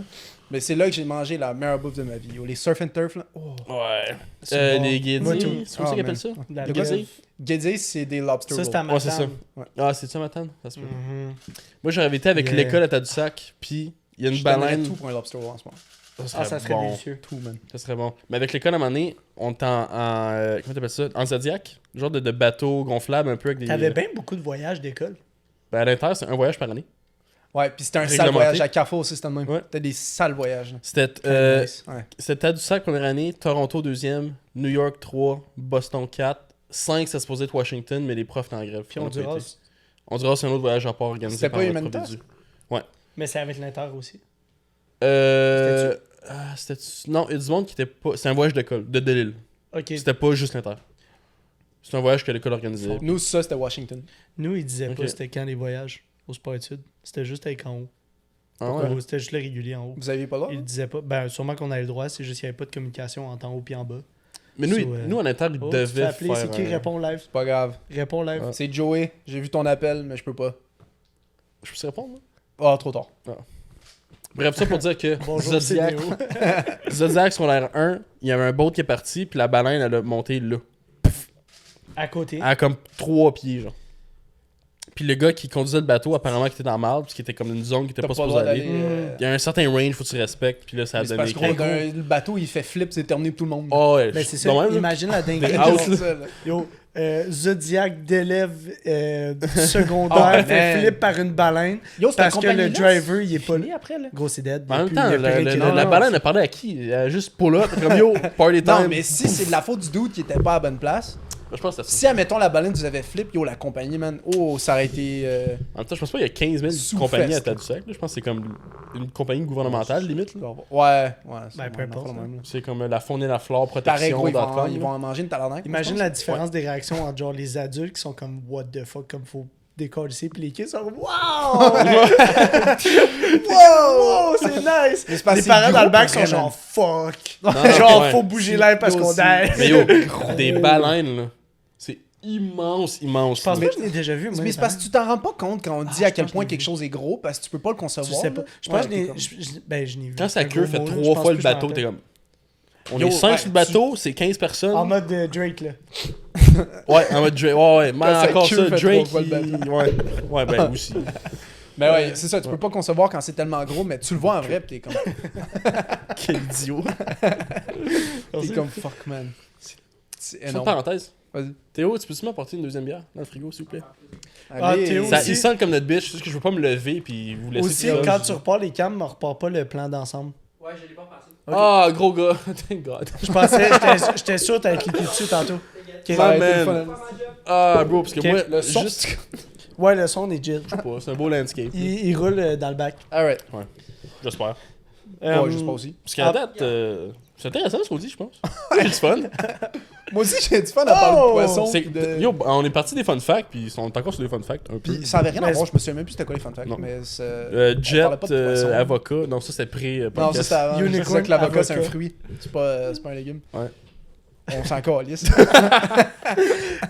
Mais c'est là que j'ai mangé la meilleure bouffe de ma vie. Les surf and turf, là. Oh. Ouais. C'est bon. Les guédis, Moi, tout. c'est comme ça qu'ils appellent ça? La Les gueule. guédis? Guédis, c'est des lobster Ça, rolls. c'est à Ouais, c'est Matane. Ah, c'est ça, Matane? Ça se peut. Mhm. Moi, j'aurais été avec Yeah. l'école à Tadoussac, puis il y a une Je donnerais baleine. tout pour un lobster roll en ce moment. Ah, ça serait bon. délicieux. Tout, man. Ça serait bon. Mais avec l'école, à un moment donné, on était comment t'appelles ça? En Zodiac? Genre de bateau gonflable un peu avec des... T'avais bien beaucoup de voyages d'école. Ben, à l'intérieur, c'est un voyage par année. Ouais, puis c'était un sale Réglementé. voyage. À Carrefour aussi, c'était le même. Ouais. C'était des sales voyages. là. C'était Ouais. c'était Tadoussac première année, Toronto deuxième, New York 3, Boston 4, 5 ça se posait être Washington, mais les profs étaient en grève. Puis On a pas été. Honduras. Honduras, c'est un autre voyage à part organisé C'était par pas notre Humanitas? prof d'édu. Mais c'est avec l'Inter aussi. C'était non, il y a du monde qui était pas. C'est un voyage d'école, de Delille. Ok. C'était pas juste l'Inter. C'est un voyage que l'école organisait. Nous, ça, c'était Washington. Nous, ils disaient Ok. pas c'était quand les voyages au sport études. C'était juste avec en haut. Ah ouais. Ou c'était juste le régulier en haut. Vous aviez pas le droit? Ils disaient pas. Ben, sûrement qu'on avait le droit, c'est juste qu'il n'y avait pas de communication entre en haut et en bas. Mais nous, So, nous en Inter, ils Oh, tu te fais devaient appeler, faire. c'est qui répond live? C'est pas grave. Réponds live. Ouais. C'est Joey. J'ai vu ton appel, mais je peux pas. Je peux te répondre, moi? Ah, trop tard. Bref, ça pour dire que Bonjour, c'est Zodiac, Néo. Zodiac sur l'air 1, il y avait un boat qui est parti, puis la baleine, elle a monté là. À côté. Elle a comme 3 pieds, genre. Puis le gars qui conduisait le bateau, apparemment, qui était dans le marbre, parce qu'il était comme une zone qui était T'as pas pas le supposée droit aller. d'aller. Il y a un certain range, faut que tu respectes, puis là, ça a Mais c'est donné. parce que le bateau, il fait flip, c'est terminé pour tout le monde. Oh, ouais. Ben, c'est ça. de même, là. Imagine la dinguerie. Des Genre, out, C'est ça, là. Yo, Zodiac d'élève secondaire Ah, fait man. flip par une baleine Yo, cette parce que le compagnie-là, driver, il est pas là. fini après, là. Gros, c'est dead. En même Depuis- temps, il y a plus rien qui est là. la baleine a parlé à qui? Elle a juste pull up, comme yo, party time. Non, mais si c'est de la faute du dude qui était pas à la bonne place, Je pense que c'est ça. si, admettons, la baleine vous avait flip, yo, la compagnie, man, oh, ça aurait été... En même temps, je pense pas qu'il y a 15 000 Sous-fest, compagnies à là. Tadoussac. là. Je pense que c'est comme une compagnie gouvernementale, limite. là. Ouais, c'est Ben, peu vraiment importe, pas le même, là. C'est comme la faune et la flore, Pareil, gros, protection.com. ils vont en manger une talarnaque. Imagine je la pense. différence des réactions entre genre les adultes qui sont comme what the fuck, comme faut décoller, puis les kids sont comme wow! wow! C'est nice! Mais c'est parce Les que parents c'est dans le gros bac pour sont vrai, genre fuck! Non, Genre ouais. faut bouger l'air parce Yo, qu'on aussi. dare! Mais yo, des baleines, là. C'est immense. Je pense là. pas que je l'ai déjà vu, moi. Mais c'est parce que tu t'en rends pas compte quand on dit Ah, à je quel pense que point je l'ai quelque vu. chose est gros parce que tu peux pas le Tu concevoir. sais pas. là. Je pense que Ouais, t'es comme- je n'ai vu. Quand C'est sa un queue gros fait mot, là. 3 Je pense fois le plus que je bateau, m'en t'es rappelle. comme. On Yo, est 5 ouais, sur le bateau, c'est 15 personnes. En mode Drake, là. Ouais, en mode Drake. Ouais, mais Quand sa encore queue ça, fait Drake. 3 fois le il- Ouais, ben aussi. Mais ouais, c'est ça, tu peux pas concevoir quand c'est tellement gros, mais tu le vois en vrai pis t'es comme. Quel idiot. T'es comme fuck man. C'est Une énorme. parenthèse. Vas-y. Théo, tu peux-tu m'apporter une deuxième bière dans le frigo, s'il vous plaît? Ah, Allez. Théo Ça, aussi. il sent comme notre bitch, c'est juste que je veux pas me lever puis vous laisser Aussi, tout seul. quand tu repars les cams, on repart pas le plan d'ensemble. Ouais, je l'ai pas passé. Ah, gros gars. Thank God. Je pensais, j'étais sûr que t'avais cliqué dessus tantôt. Ok. My Ouais, man. man. Ah, bro, parce que Ok. moi, Le son. juste... Ouais, le son est legit. Je sais pas, c'est un beau landscape. Il roule dans le bac. Alright. J'espère. Ouais, je sais pas aussi. Parce qu'à date, c'est intéressant ce qu'on dit, je pense. J'ai du fun. Moi aussi, j'ai du fun à parler de poisson. C'est- pis de- Yo, on est parti des fun facts, puis on est encore sur des fun facts. Un peu. Pis ça avait rien à Mais voir, je me souviens même plus c'était quoi les fun facts. Non. Mais c'est. Jet, on parlait pas de poisson. avocat. Non, ça c'était pré Non, ça podcast. c'était avant. Unicorn, Je disais que l'avocat c'est un avocat. fruit. C'est pas un légume. Ouais. On s'en calisse.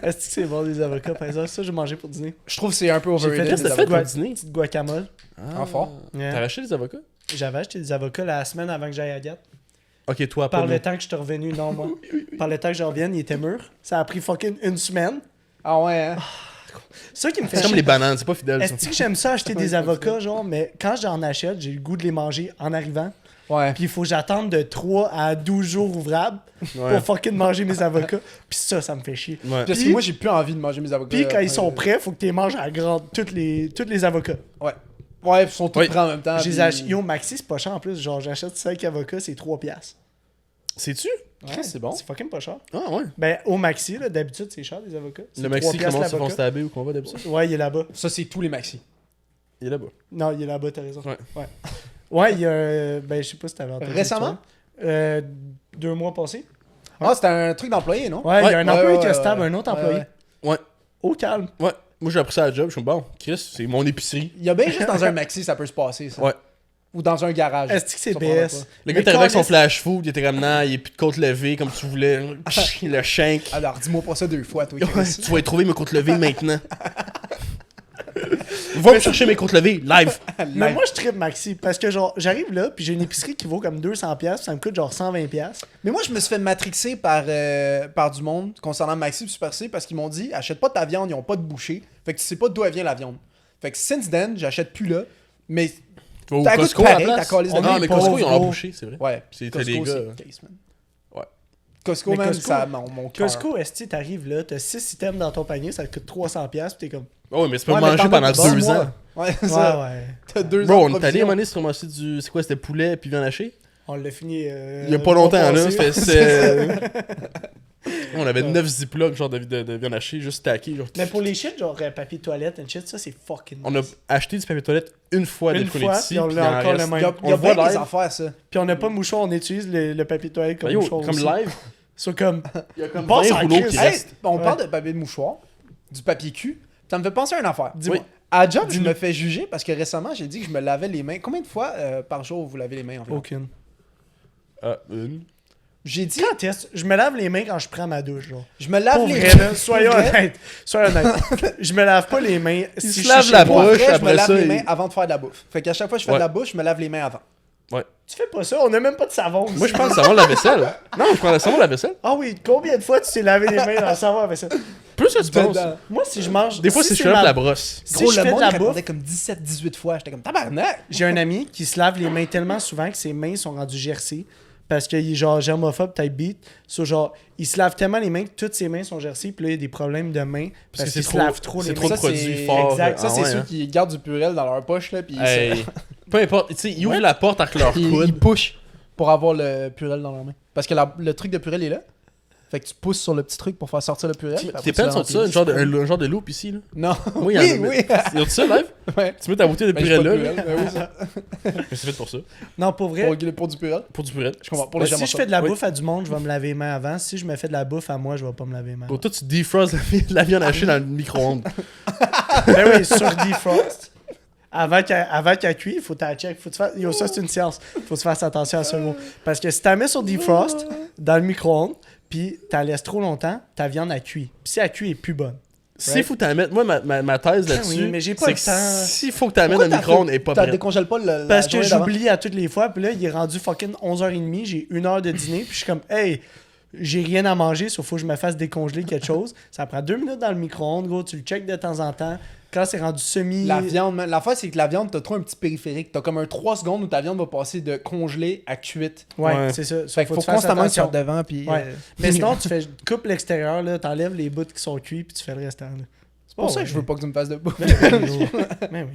Est-ce que c'est bon des avocats, par exemple? Ça, j'ai mangé pour dîner. Je trouve que c'est un peu J'ai fait overrated. qu'est-ce que les t'as fait avocats. pour dîner? Petite guacamole. En fort. Yeah. T'as racheté des avocats? J'avais acheté des avocats la semaine avant que j'aille à Gap. Ok, toi, Par pas le nous. temps que je suis revenu, non, moi. Par le temps que je revienne, il était mûr. Ça a pris fucking une semaine. Ah ouais, hein. C'est ça qui me fait C'est comme chier. les bananes, c'est pas fidèle. ça. Est-ce que j'aime ça acheter des avocats, genre, mais quand j'en achète, j'ai le goût de les manger en arrivant. Ouais. Puis il faut que j'attende de 3 à 12 jours ouvrables Ouais. pour fucking manger mes avocats. Puis ça me fait chier. Ouais. Parce que Puis- moi, j'ai plus envie de manger mes avocats. Puis quand ils sont Ouais. prêts, faut que tu les manges à la grande. Tous les avocats. Ouais. Ouais, ils sont tous Oui. prêts en même temps. Je les puis- achète. Yo, Maxi, c'est pas cher en plus. Genre, j'achète 5 avocats, c'est 3 piastres. C'est-tu? Ouais, c'est bon. C'est fucking pas cher. Ah ouais. Ben, au Maxi, là, d'habitude, c'est cher, les avocats. C'est Le 3 Maxi piastres commence à se l'avocat. faire stabber ou qu'on va d'habitude? Ouais, il est là-bas. Ça, c'est tous les maxi. Il est là-bas. Non, il est là-bas, t'as raison. Ouais. Ouais, il y a. Ben, je sais pas si t'avais entendu. Récemment? ça. 2 mois passés. Ah, c'était un truc d'employé, non? Ouais, il y a un employé qui a ouais, stab ouais. un autre Ouais, employé. ouais. Ouais. Au calme. Ouais. Moi, j'ai appris ça à la job. Je suis bon, Chris, c'est mon épicerie. Il y a bien juste dans un maxi, ça peut se passer, ça. Ouais. Ou dans un garage. Est-ce que c'est Ça prendrait BS? Le Mais gars est arrivé avec son câlisse- flash food, il était comme non, il est plus de côte levée comme tu voulais. Le shank. Alors, dis-moi pas ça 2 fois, toi, Chris. Tu vas y trouver mes côtes levées maintenant. Va me chercher mes côtes levées, live. Mais moi, je tripe Maxi. Parce que, genre, j'arrive là, puis j'ai une épicerie qui vaut comme 200$, ça me coûte genre 120$. Mais moi, je me suis fait matrixer par du monde concernant Maxi et Super C parce qu'ils m'ont dit achète pas ta viande, ils ont pas de boucher. Fait que tu sais pas d'où elle vient la viande. Fait que since then, j'achète plus là. Mais Tu vas au t'as Costco goût à la pareil, place? t'as collé de Non, vie, mais pauvre, Costco, ils ont leur gros. bouché, c'est vrai. Ouais. C'est Costco, des gars. c'est le case, man. Ouais. Costco, Mais man, Costco- ça mon cœur. Costco, esti, t'arrives là, t'as 6 items dans ton panier, ça te coûte 300$, puis t'es comme. Ouais, mais tu peux Ouais, mais manger t'en pendant as pour 2 6 ans. mois. Ouais, c'est Ouais, ça. ouais. T'as 2 ans. Bro, on de est allé à un provision. moment donné se ramasser du. C'est quoi, c'était poulet puis viande hachée? On l'a fini. Il y a pas longtemps, là. On avait 9 ziplocs, genre de viande hachée, juste stacké. Genre... Mais pour les shit, genre papier de toilette and shit, ça c'est fucking. On a acheté du papier de toilette une fois Une dès qu'on est fois, ici. puis on puis l'a il en encore le reste. même. Il y a, On il y a le voit bien des live. affaires, ça. Puis on n'a pas mouchoir, on utilise le papier de toilette comme Yo, mouchoir. comme aussi. live, C'est comme. il y a comme Passe 20 en rouleaux crise. qui Hey, restent. on Ouais. parle de papier de mouchoir, du papier cul. Ça me fait penser à une affaire. Dis-moi. Oui. À job, je Dis-nous. me fais juger parce que récemment, j'ai dit que je me lavais les mains. Combien de fois par jour vous lavez les mains environ? Aucune. Une. J'ai dit, Quand est-ce je me lave les mains quand je prends ma douche, genre. je me lave Pour les vrai, mains. là, soyons Pour vrai, honnêtes. Soyons honnêtes. Je me lave pas les mains. Il si se je lave suis la chez moi. pour bouche, vrai, je me après lave ça, les il- mains avant de faire de la bouffe. Fait qu'à chaque fois que je fais Ouais. de la bouffe, je me lave les mains avant. Tu fais pas ça, on a même pas de savon. Moi, ici. je pense savon la vaisselle. Non, je prends savon la vaisselle. Ah oui, combien de fois tu t'es lavé les mains dans le savon avec ça? Plus ça, tu penses. Dedans. Moi, si je mange. Des fois, si c'est je c'est lave ma- la brosse. Si Gros, je le fais de monde la répondait bouffe, comme 17-18 fois. J'étais comme tabarnak. j'ai un ami qui se lave les mains tellement souvent que ses mains sont rendues gercées. Parce qu'il est genre germophobe type beat. So, genre, il se lave tellement les mains que toutes ses mains sont gercées. Puis là, il y a des problèmes de mains. Parce, qu'il se lave trop les c'est mains. trop de Ça, c'est- produits forts. Exact. Ça, Ah c'est ouais, ceux hein. qui gardent du purel dans leur poche, là, puis Hey. Peu importe, tu sais, ils ouvrent la porte avec leur ils coude. pushent pour avoir le purel dans leur main. Parce que le truc de purel est là. Fait que tu pousses sur le petit truc pour faire sortir le purel. puis après, Tes tu le pants sont de ça, remplis. un genre de loupe ici, là. Non. Oui, il y en a, oui. Ils ont ça, live? Ouais. Tu mets ta bouteille de Ben, j'ai purée pas de là, là. purel, ben oui, ça. Mais c'est fait pour ça. Non, pour vrai. Pour du purel. Pour du purée. Je comprends. Pour Ben, les si je germophobes. fais de la Oui. bouffe à du monde, je vais me laver les mains avant. Si je me fais de la bouffe à moi, je vais pas me laver les mains. Pour toi, tu defrost la viande hachée dans le micro-ondes. Ben oui, sur defrost. Avant qu'elle cuise, faut t'en check. Faut que tu fasses... Yo, ça, c'est une science. Faut que tu fasses attention à ça, gros. Parce que si tu la mets sur defrost, dans le micro-ondes, puis tu la laisses trop longtemps, ta viande, elle cuit. Puis si elle cuit, elle est plus bonne. S'il faut que tu la mettes, moi, ma thèse Ah là-dessus, oui, mais j'ai pas c'est le que temps. s'il faut que tu la mettes Pourquoi dans le micro-ondes, elle est pas T'as prête. décongèles pas le. Parce que journée d'avant? j'oublie à toutes les fois. Puis là, il est rendu fucking 11h30. J'ai 1 heure de dîner. Puis je suis comme, hey, j'ai rien à manger. Sauf faut que je me fasse décongeler quelque chose. Ça prend 2 minutes dans le micro-ondes, gros. Tu le check de temps en temps. Quand c'est rendu semi. La viande, man. L'affaire, c'est que la viande, t'as trop un petit périphérique. T'as comme un 3 secondes où ta viande va passer de congelée à cuite. Ouais, Ouais. c'est ça. Fait qu'il faut que tu fasses constamment que tu attention. sois devant. Puis, Ouais. Mais sinon, tu coupes l'extérieur, là, t'enlèves les bouts qui sont cuits, puis tu fais le restant. Là. C'est pour ça que je veux pas que tu me fasses de bouffe. Mais oui,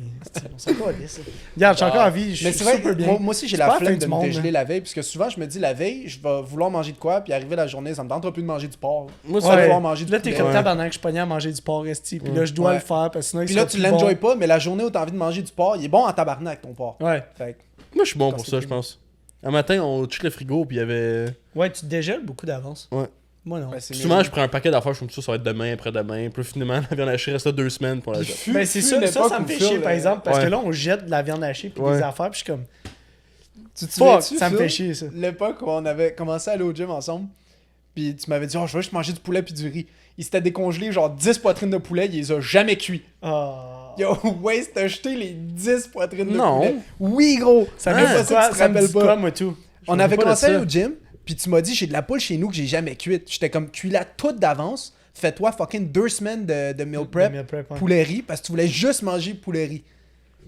on s'en calisse. Regarde, j'ai encore envie, je Mais suis c'est vrai, super bien. moi aussi j'ai C'est la pas la flemme fin de du me monde, dégeler hein. la veille, parce que souvent je me dis la veille, je vais vouloir manger de quoi, puis arriver la journée, ça me tentera plus de manger du porc. Moi, Je ça vais Ouais. vouloir manger du Là, t'es poulet. comme tabarnak, je suis pogné à manger du porc esti, puis là, je dois Ouais. le faire, parce que sinon, il Puis là sera tu plus l'enjoy bon. pas, mais la journée où t'as envie de manger du porc, il est bon en tabarnak ton porc. Ouais. Fait que, moi, je suis bon Quand pour c'est ça, je fini. pense. Un matin, on check le frigo, puis il y avait. Ouais, tu te dégèles beaucoup d'avance. Ouais. Moi, non. ben, c'est Souvent, mieux. je prends un paquet d'affaires, je me dis ça va être demain, après-demain. Puis finalement, la viande hachée reste là 2 semaines pour la Puis job. Ben, c'est fut ça, une ça époque me où fait Phil, chier, par exemple, parce ouais. que là, on jette de la viande hachée, puis Ouais. des affaires, puis je suis comme, Tu te fuck, souviens-tu, ça me Phil, fait chier, ça. l'époque où on avait commencé à aller au gym ensemble, puis tu m'avais dit, oh, je veux juste manger du poulet puis du riz. Il s'était décongelé genre 10 poitrines de poulet, il les a jamais cuits. Ah. Yo, Waste, t'as jeté les 10 poitrines de Non. poulet. Oui, gros. Ça Même me pas dit ça quoi, que tu te ça me rappelles dit pas. quoi, moi, tout? On me avait rappelle pas de commencé à aller ça. au gym, puis tu m'as dit j'ai de la poule chez nous que j'ai jamais cuite. J'étais comme cuis-la toute d'avance. Fais-toi fucking 2 semaines de meal prep, meal prep, ouais. poulet riz, parce que tu voulais juste manger poulet riz.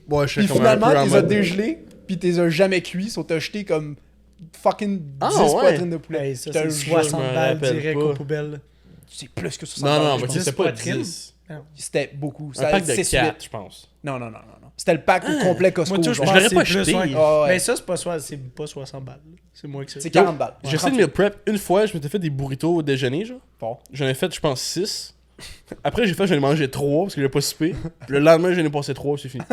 Ouais, je Puis suis comme un finalement, peu en t'es mode- dégelés, puis t'es jamais cuits, sont t'as jeté comme fucking 10 Ah, ouais. poitrines de poulet. Hey, ça, Je te c'est jure. 60 je me balles rappelle direct pas. aux poubelles. C'est plus que 60 Non, non, balles, mais je pense. c'était 10 pas poitrines. 10. C'était beaucoup. Un Ça pack de 6, 4, je pense. Non, non, non, non, non. C'était le pack au complet Costco. Moi, tout, je genre. Je pense l'aurais que pas c'est plus, acheté. ouais. Ah, ouais. Mais ça, c'est pas 60 balles. C'est moins que ça. C'est 40 balles. J'ai fait le meal prep une fois, je m'étais fait des burritos au déjeuner, genre. Bon. J'en ai fait, je pense, 6. Après, j'en ai mangé 3 parce que j'ai pas soupé. Le lendemain, j'en ai passé 3, c'est fini.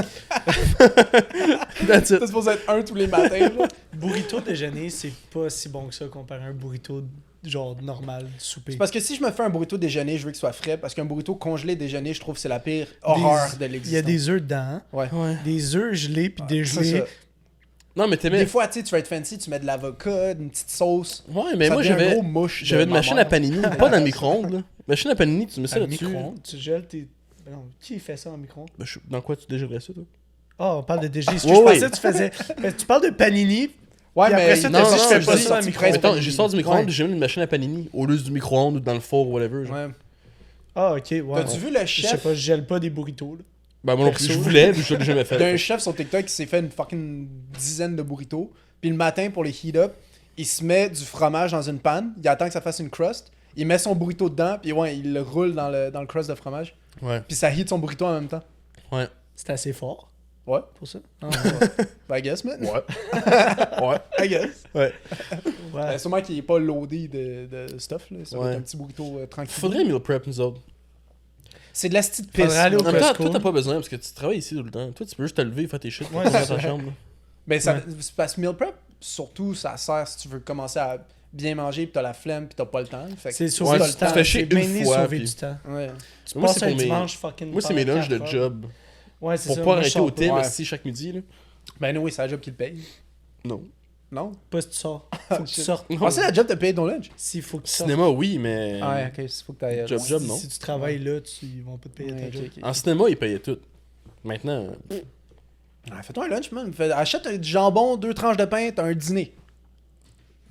That's it. C'est supposé être un tous les matins. Là. Burrito déjeuner, c'est pas si bon que ça comparé à un burrito genre normal souper. C'est parce que si je me fais un burrito déjeuner, je veux qu'il soit frais. Parce qu'un burrito congelé déjeuner, je trouve que c'est la pire horreur de l'existence. Il y a des œufs dedans, hein? Ouais. Ouais. Des œufs gelés puis C'est dégelés. ça. Non, mais Des t'aimais. fois, tu sais, tu vas être fancy, tu mets de l'avocat, une petite sauce. Ouais, mais Ça moi, devient un j'avais. gros mouche de J'avais une ma machine mère. à panini, pas dans le micro-ondes, là. Machine à panini, tu mets ça Dans le là-dessus. micro-ondes, tu gèles tes... Non, qui fait ça en micro-ondes? Ben, dans quoi tu dégélerais ça, toi? Ah, on parle de DG. Je Oui. pensais que tu faisais. Mais tu parles de panini. Ouais, Puis après ça, non, t'as dit, je fais je pas dis, ça dans le tu micro-ondes. presses Mettons, j'ai sors du micro-ondes, Ouais. j'ai mis une machine à panini au lieu du micro-ondes ou dans le four ou whatever. Genre. Ouais. Ah, ok, ouais. T'as-tu vu le Je sais chef? pas, je gèle pas des burritos, là. Ben, moi non plus, Perso. je voulais, mais je l'ai jamais Il y a un fait. chef sur TikTok qui s'est fait une fucking dizaine de burritos. Puis le matin, pour les heat up, il se met du fromage dans une panne. Il attend que ça fasse une crust. Il met son burrito dedans. Puis ouais, il le roule dans le crust de fromage. Ouais, Puis ça heat son burrito en même temps. ouais. C'est assez fort Ouais. pour ça. Ben, I guess, man. Ouais. Ouais. I guess. Ouais. Ouais. Sûrement qu'il est pas loadé de stuff. Là. Ça va Ouais. être un petit burrito tranquille. Faudrait meal prep, nous autres. C'est de la petite pisse. Faudrait aller au En même temps, Costco. toi, t'as pas besoin parce que tu travailles ici tout le temps. Toi, tu peux juste te lever et faire tes shit Ouais, dans c'est ta chambre. là. Ben, ça, Ouais. c'est parce que meal prep, surtout, ça sert si tu veux commencer à bien manger, puis t'as la flemme, puis t'as pas le temps. Fait que C'est si sauver Ouais, t'as du le tu temps. te fais chier C'est une mainly fois, sauver puis- du temps. Ouais. Tu Moi, passes c'est un pour mes- dimanche fucking. Moi, c'est mes pendant lunchs de 4 heures. job. Ouais, c'est Pour ça. pas Moi, je arrêter sors au thé, Ouais. merci, chaque midi. Là. Ben oui, c'est la job qui le paye. Non. Non? Pas si tu sors. Faut que tu Shit. sortes. Ah, c'est la job de payer ton lunch? S'il faut que tu sortes. Cinéma, oui, mais. Ah ouais, ok, il faut que t'ailles. Job, non. Si tu travailles là, ils vont pas te payer Ouais, ta ok, job. ok. En cinéma, ils payaient tout. Maintenant, Ah, fais-toi un lunch, man. Achète du jambon, 2 tranches de pain, t'as un dîner.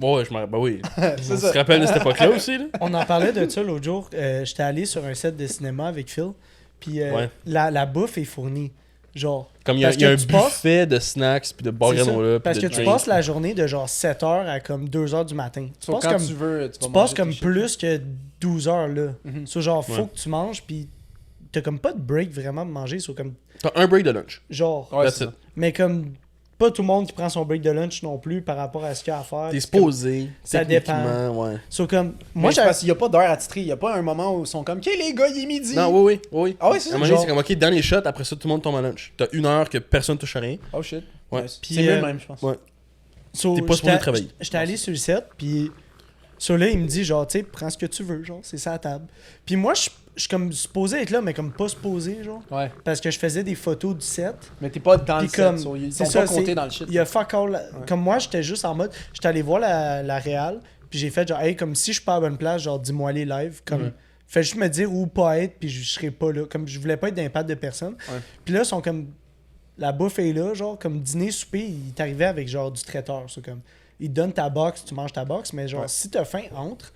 ouais, je m'en bah oui. C'est Tu ça. te rappelles de cette époque-là aussi, là? On en parlait de ça l'autre jour. J'étais allé sur un set de cinéma avec Phil. Puis Ouais. la bouffe est fournie. Genre. Comme il y a, Parce il y a que un tu passes- buffet de snacks, puis de bar c'est ça. granola, Parce puis que de tu drinks. passes la journée de genre 7h à comme 2h du matin. Tu Sauf passes quand comme, tu veux, tu vas tu passes manger comme tes shit. plus que 12 heures là. Mhm. So, genre, faut Ouais. que tu manges, puis t'as comme pas de break vraiment de manger. So, comme, T'as un break de lunch. genre, Ouais, That's c'est it. ça. mais comme pas tout le monde qui prend son break de lunch non plus par rapport à ce qu'il y a à faire. T'es C'est comme- supposé. ça techniquement, ouais. So, comme, Moi, moi, c'est parce qu'il y a pas d'heure attitrée. Il y a pas un moment où ils sont comme, OK, les gars, il est midi. Non, oui, oui, oui. Ah ouais, c'est À ça. un moment donné, Genre- c'est comme, ok, dernier shot, après ça, tout le monde tombe à lunch. T'as 1 heure que personne touche à rien. Oh shit. Ouais. Nice. Puis, C'est mieux euh, de même, je pense. Ouais. So, T'es pas supposé j'étais- travailler. J'étais allé sur le set, puis là, il me dit, genre, tu sais, prends ce que tu veux, genre, c'est ça la table. Puis moi, je suis comme supposé être là, mais comme pas supposé, genre, Ouais. parce que je faisais des photos du set. Mais t'es pas dans le Puis comme, set. so ils c'est sont ça, pas comptés c'est- dans le shit. Il y a fuck all. Comme moi, j'étais juste en mode, j'étais allé voir la réal, puis j'ai fait genre, hey, comme si je suis pas à la bonne place, genre, dis-moi les live, comme. Mhm. Fais juste me dire où pas être, puis je serai pas là. Comme je voulais pas être d'impact de personne. Ouais. Puis là, ils sont comme. La bouffe est là, genre, comme dîner, souper, il t'arrivait avec genre du traiteur. C'est comme. Il te donne ta box, tu manges ta box, mais genre, Ouais. si t'as faim, entre.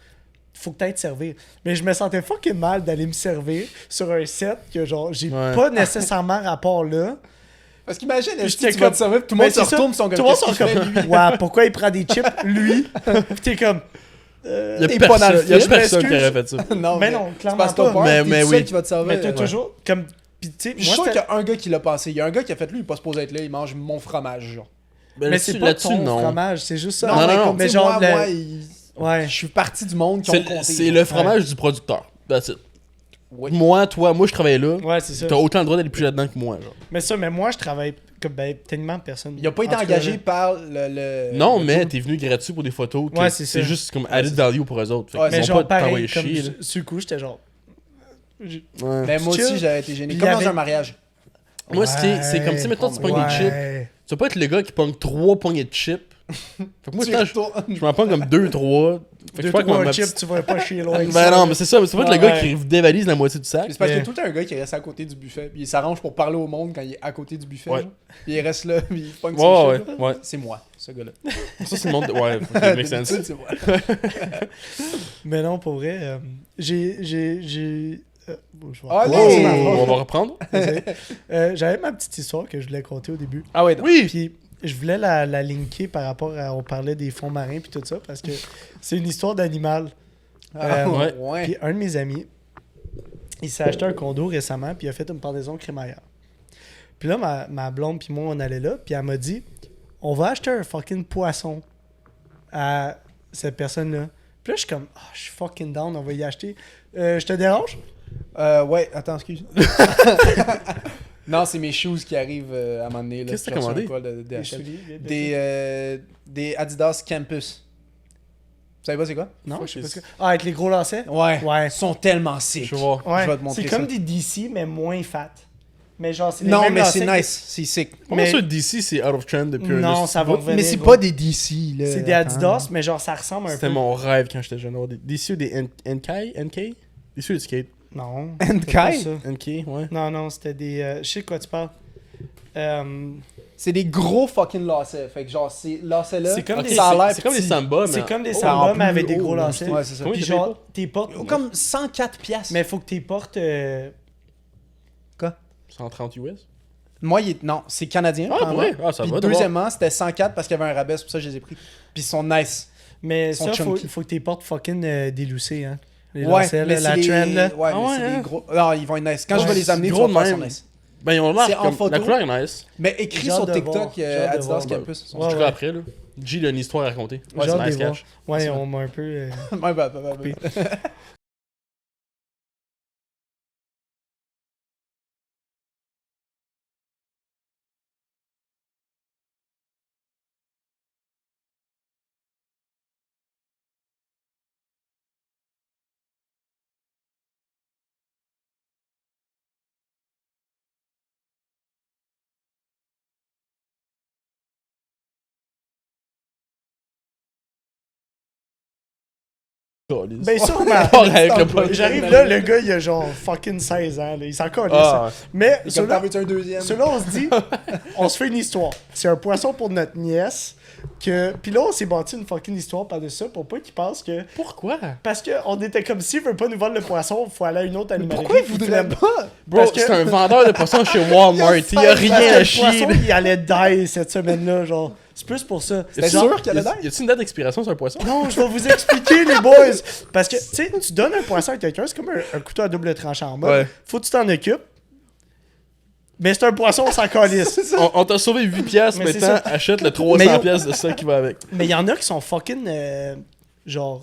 Faut que t'ailles te servir. Mais je me sentais fucking mal d'aller me servir sur un set que genre, j'ai Ouais. pas nécessairement rapport là. Parce qu'imagine, Puis est-ce que j'étais tu vas comme- te servir, puis tout le Mais monde se c'est ça, retourne, ils sont comme, tout le monde qu'est-ce sont qu'il fait, comme, lui? ouais, pourquoi il prend des chips, lui? Puis t'es comme, Il y a T'es pas dans le personne, y a film, personne qui excuse. aurait fait ça. Non, mais non, c'est clairement parce que t'as pas. peur, Mais- t'es mais le oui. seul qui va te servir. Mais t'as Ouais. toujours, comme, pis tu sais, Je suis moi sûr qu'il y c'était... a un gars qui l'a passé. Il y a un gars qui a fait, lui, il est pas supposé être là, il mange mon fromage, genre. Mais c'est pas là-dessus, ton non. fromage, c'est juste ça. Non, non, mais non. comme, Mais tu sais, genre, moi, le- ouais. je suis partie du monde qui ont compté. C'est genre. le fromage du producteur. That's it. Oui. Moi, toi, moi, je travaillais là. Ouais, c'est ça. T'as autant le droit d'aller plus là-dedans que moi, genre. Mais moi, je travaille comme, ben, tellement personne. Il a pas été En tout cas, engagé là. par le Non, le mais dude. t'es venu gratuit pour des photos. que Ouais, c'est ça. juste comme Ouais, added c'est ça. value pour eux autres. Fait Ouais, qu'ils Mais vont genre, pas t'envoyer pareil, comme, chier, là. sur le coup, j'étais genre... Ouais. Mais moi Chill. aussi, j'avais été gêné. Puis Comme il y dans avait- un mariage. Moi, c'est comme si, mettons, tu pognes des chips. Ouais. Tu vas pas être le gars qui pogne 3 poignées de chips. Fait que moi, Tu je retournes. m'en pogne comme 2-3. Fait que je Deux, sais pas comment trois ma chips, petite- tu vas pas chier loin. avec Ben ça, non, là. mais c'est ça. C'est pas être le Ouais, gars ouais. qui dévalise la moitié du sac. C'est parce qu'il y Yeah. a tout le temps un gars qui reste à côté du buffet. Puis il s'arrange pour parler au monde quand il est à côté du buffet. Ouais. genre. Puis il reste là, puis il pogne Ouais, ses ouais, chips. ouais. C'est moi, ce gars-là. Ça, c'est le monde. Ouais, ok, make sense. D'habitude, c'est moi. Mais non, pour vrai, bon, je vais- Ah, Oh, non, c'est ma on va reprendre. J'avais ma petite histoire que je voulais conter au début. Ah ouais, Oui. Puis je voulais la linker par rapport à... On parlait des fonds marins puis tout ça, parce que c'est une histoire d'animal. Ah, ouais. ouais. Puis un de mes amis, il s'est acheté un condo récemment, puis il a fait une pendaison crémaillère. Puis là, ma blonde puis moi, on allait là, puis elle m'a dit, on va acheter un fucking poisson à cette personne-là. Puis là, je suis comme, je suis fucking down, on va y acheter. Je te dérange? Ouais, attends, excuse. Non, c'est mes shoes qui arrivent à un moment donné. là. Qu'est-ce que t'as J'ai reçu commandé? un call de Des DHL. souliers, Des Adidas Campus. Vous savez pas c'est quoi? Non, Fuck je sais pas is- ce que... Ah, avec les gros lacets? Ouais. Ouais. Ils sont tellement sick. Je vais voir. Ouais. Je vais te montrer C'est comme ça. des DC, mais moins fat. Mais genre, c'est les Non, mêmes mais c'est lacets nice. C'est sick. Comment Mais- ça, DC, c'est out of trend depuis un Non, esti ça va bout? revenir. Mais c'est gros. pas des DC, là. C'est des Attends. Adidas, mais genre, ça ressemble un peu. C'était mon rêve quand j'étais jeune. Avoir des DC ou des NK? DC ou des skate? Non. And c'était pas Kai? ça. NK, ouais. Non, c'était des... je sais de quoi tu parles. C'est des gros fucking lacets. Fait que genre, ces lacets-là, C'est comme Ok, des- ça a l'air c'est comme des petit. samba, mais. C'est comme des Oh, sambas, en mais avec plus des gros haut, lacets. Ouais, c'est ça. Oui, Puis t'as genre, tes portes... Comme 104 piastres. Mais il faut que tes portes... Quoi? 130 US. Moi, non, c'est canadien. Ah, premièrement. ouais. Ah, ça Puis va. d'abord. deuxièmement, c'était 104 parce qu'il y avait un rabais, c'est pour ça que je les ai pris. Puis ils sont nice. Mais Ils sont ça, chunky. faut que tes portes fucking déloussées, hein. Les Ouais, lacets, mais là, la c'est trend, des... là. Ouais, Ah mais ouais, c'est hein? des gros... Non, ils vont être nice. Quand je Ouais, vais les amener, c'est tu gros vas voir, de ils sont même. nice. Ben, ils ont l'air C'est en comme. photo. La couleur est nice. Mais écrit J'ai sur hâte de TikTok, voir. J'ai hâte de Adidas voir. Campus. On se Ouais. après, là. G, il a une histoire à raconter. J'ai c'est hâte nice de voir. cash. Ouais, on m'a un peu... Ouais, bah. Ben sûrement. Avec le bol. J'arrive là, le gars, il a genre fucking 16 ans, là. Il s'en calisse. Ah, Mais Comme ceux-là, t'en veux un deuxième. on se dit, on se fait une histoire. C'est un poisson pour notre nièce. Puis là, on s'est bâti une fucking histoire par-dessus ça pour pas qu'il pense que... pourquoi? Parce qu'on était comme s'il veut pas nous vendre le poisson, faut aller à une autre animalerie. Pourquoi ils puis voudraient flemme. pas? Bro, Parce que- c'est un vendeur de poissons chez Walmart. Il y a Parce rien que à le chier. poisson, il allait die cette semaine-là, genre. C'est plus pour ça. C'était Genre- sûr qu'elle allait Y a-t-il une date d'expiration sur un poisson? Non, je vais vous expliquer, les boys. Parce que, tu sais, tu donnes un poisson à quelqu'un, c'est comme un couteau à double tranchant en mode. Ouais. Faut que tu t'en occupes. Mais c'est un poisson, on s'en calisse. On t'a sauvé 8 piastres, Mais c'est maintenant ça. achète le Mais 300 yo- piastres de ça qui va avec. Mais il y en a qui sont fucking. Genre,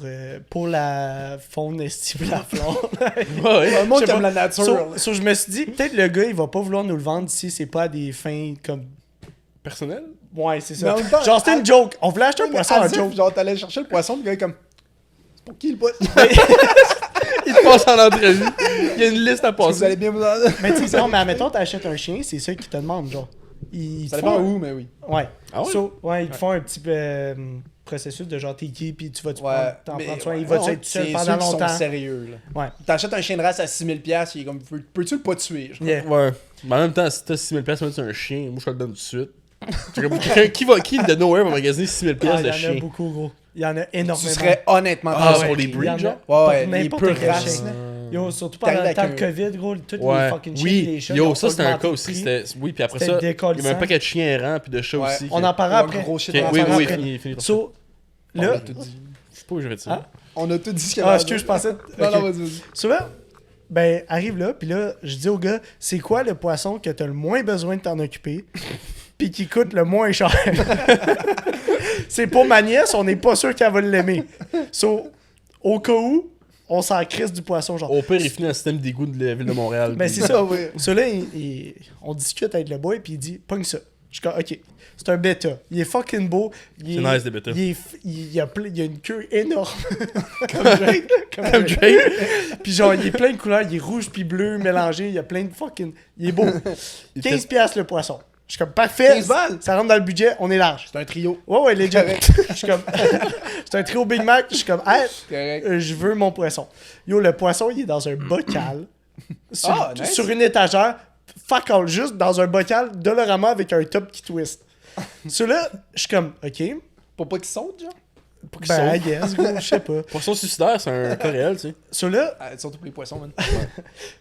pour la faune estime la flore. Ouais. Le monde Je sais qui aime pas. la nature. So, je me suis dit, peut-être le gars, il va pas vouloir nous le vendre si c'est pas à des fins comme. Personnel? Ouais, c'est Mais ça. en même temps, Genre, c'était une joke. On voulait acheter un poisson en Asif, joke. genre, t'allais chercher le poisson, le gars est comme... C'est pour qui le poisson? Il te passe en entrevue. Il y a une liste à Vous passer. allez bien vous en... Mais tu sais, non, mais admettons, t'achètes un chien, c'est ça qu'ils te demandent, genre. Ils Ça te dépend font- où, mais oui. Ouais. Ah ouais? So, ouais, ils te font un petit processus de genre t'es qui, puis tu vas Ouais, t'en mais prendre soin. ouais, Il va ouais, être tout seul c'est pendant ceux qui longtemps. sont sérieux, là. Ouais. T'achètes un chien de race à 6000$, il est comme, peux-tu le pas tuer? genre? Yeah. Ouais. Mais en même temps, si t'as 6000 piastres, même si c'est un chien, moi je te le donne tout de suite. C'est comme quelqu'un qui de nowhere va magasiner 6000 Ah, piastres il de y en a chien. beaucoup, gros. Il y en a Tu énormément. serais honnêtement... Ah, ouais. pour les Il y en breeds, a genre? Ouais, pour les n'importe pure quel races, chien. là. Yo, surtout T'arrives pendant le temps de avec un- COVID, gros, tous les Ouais. fucking chiens, les Oui, chats. ils yo, ont ça c'était un augmenté cas le aussi. prix. C'était... Oui, puis après C'était ça, il y décollissant. avait un paquet de chiens errants puis de chats Ouais. aussi. On en parlera Ouais, après. gros shit, Ok, on va oui, faire oui, après. fini. So, On a là... tout dit. Je sais pas où j'avais dit ça. Hein? On a tout dit ce qu'il y Ah, avait à excuse, je dire. pensais... Non, ok. non, vas-y. Souvent, ben, arrive là, puis là, je dis au gars, c'est quoi le poisson que t'as le moins besoin de t'en occuper, puis qui coûte le moins cher? C'est pour ma nièce, on n'est pas sûr qu'elle va l'aimer. So, au cas où, on s'en crisse du poisson, genre. Au pire, il finit un système d'égout de la ville de Montréal. Ben, puis- c'est ça. Ah ouais. Celui-là, on discute avec le boy, puis il dit, pogne ça. Je suis comme, ok. C'est un bêta. Il est fucking beau. C'est nice, des bêtas. Il a une queue énorme. Comme Drake. Comme Drake. Puis genre, il est plein de couleurs. Il est rouge puis bleu mélangé. Il y a plein de fucking... Il est beau. Il 15 fait- piastres le poisson. Je suis comme, parfait. 15 balles. Ça rentre dans le budget. On est large. C'est un trio. Ouais, legit. Correct. Je suis comme... C'est un trio Big Mac. Je suis comme, hey, Correct. je veux mon poisson. Yo, le poisson, il est dans un bocal. sur, Ah, nice. sur une étagère. Fuck all. Juste dans un bocal Dolorama avec un top qui twist. Celui-là, je suis comme, ok. Pour pas qu'ils sautent, genre. Pour qu'ils Ben, sautent. yes, gros, je sais pas. Poisson suicidaire, c'est un cas réel, tu sais. Celui-là, Surtout pour les poissons, man.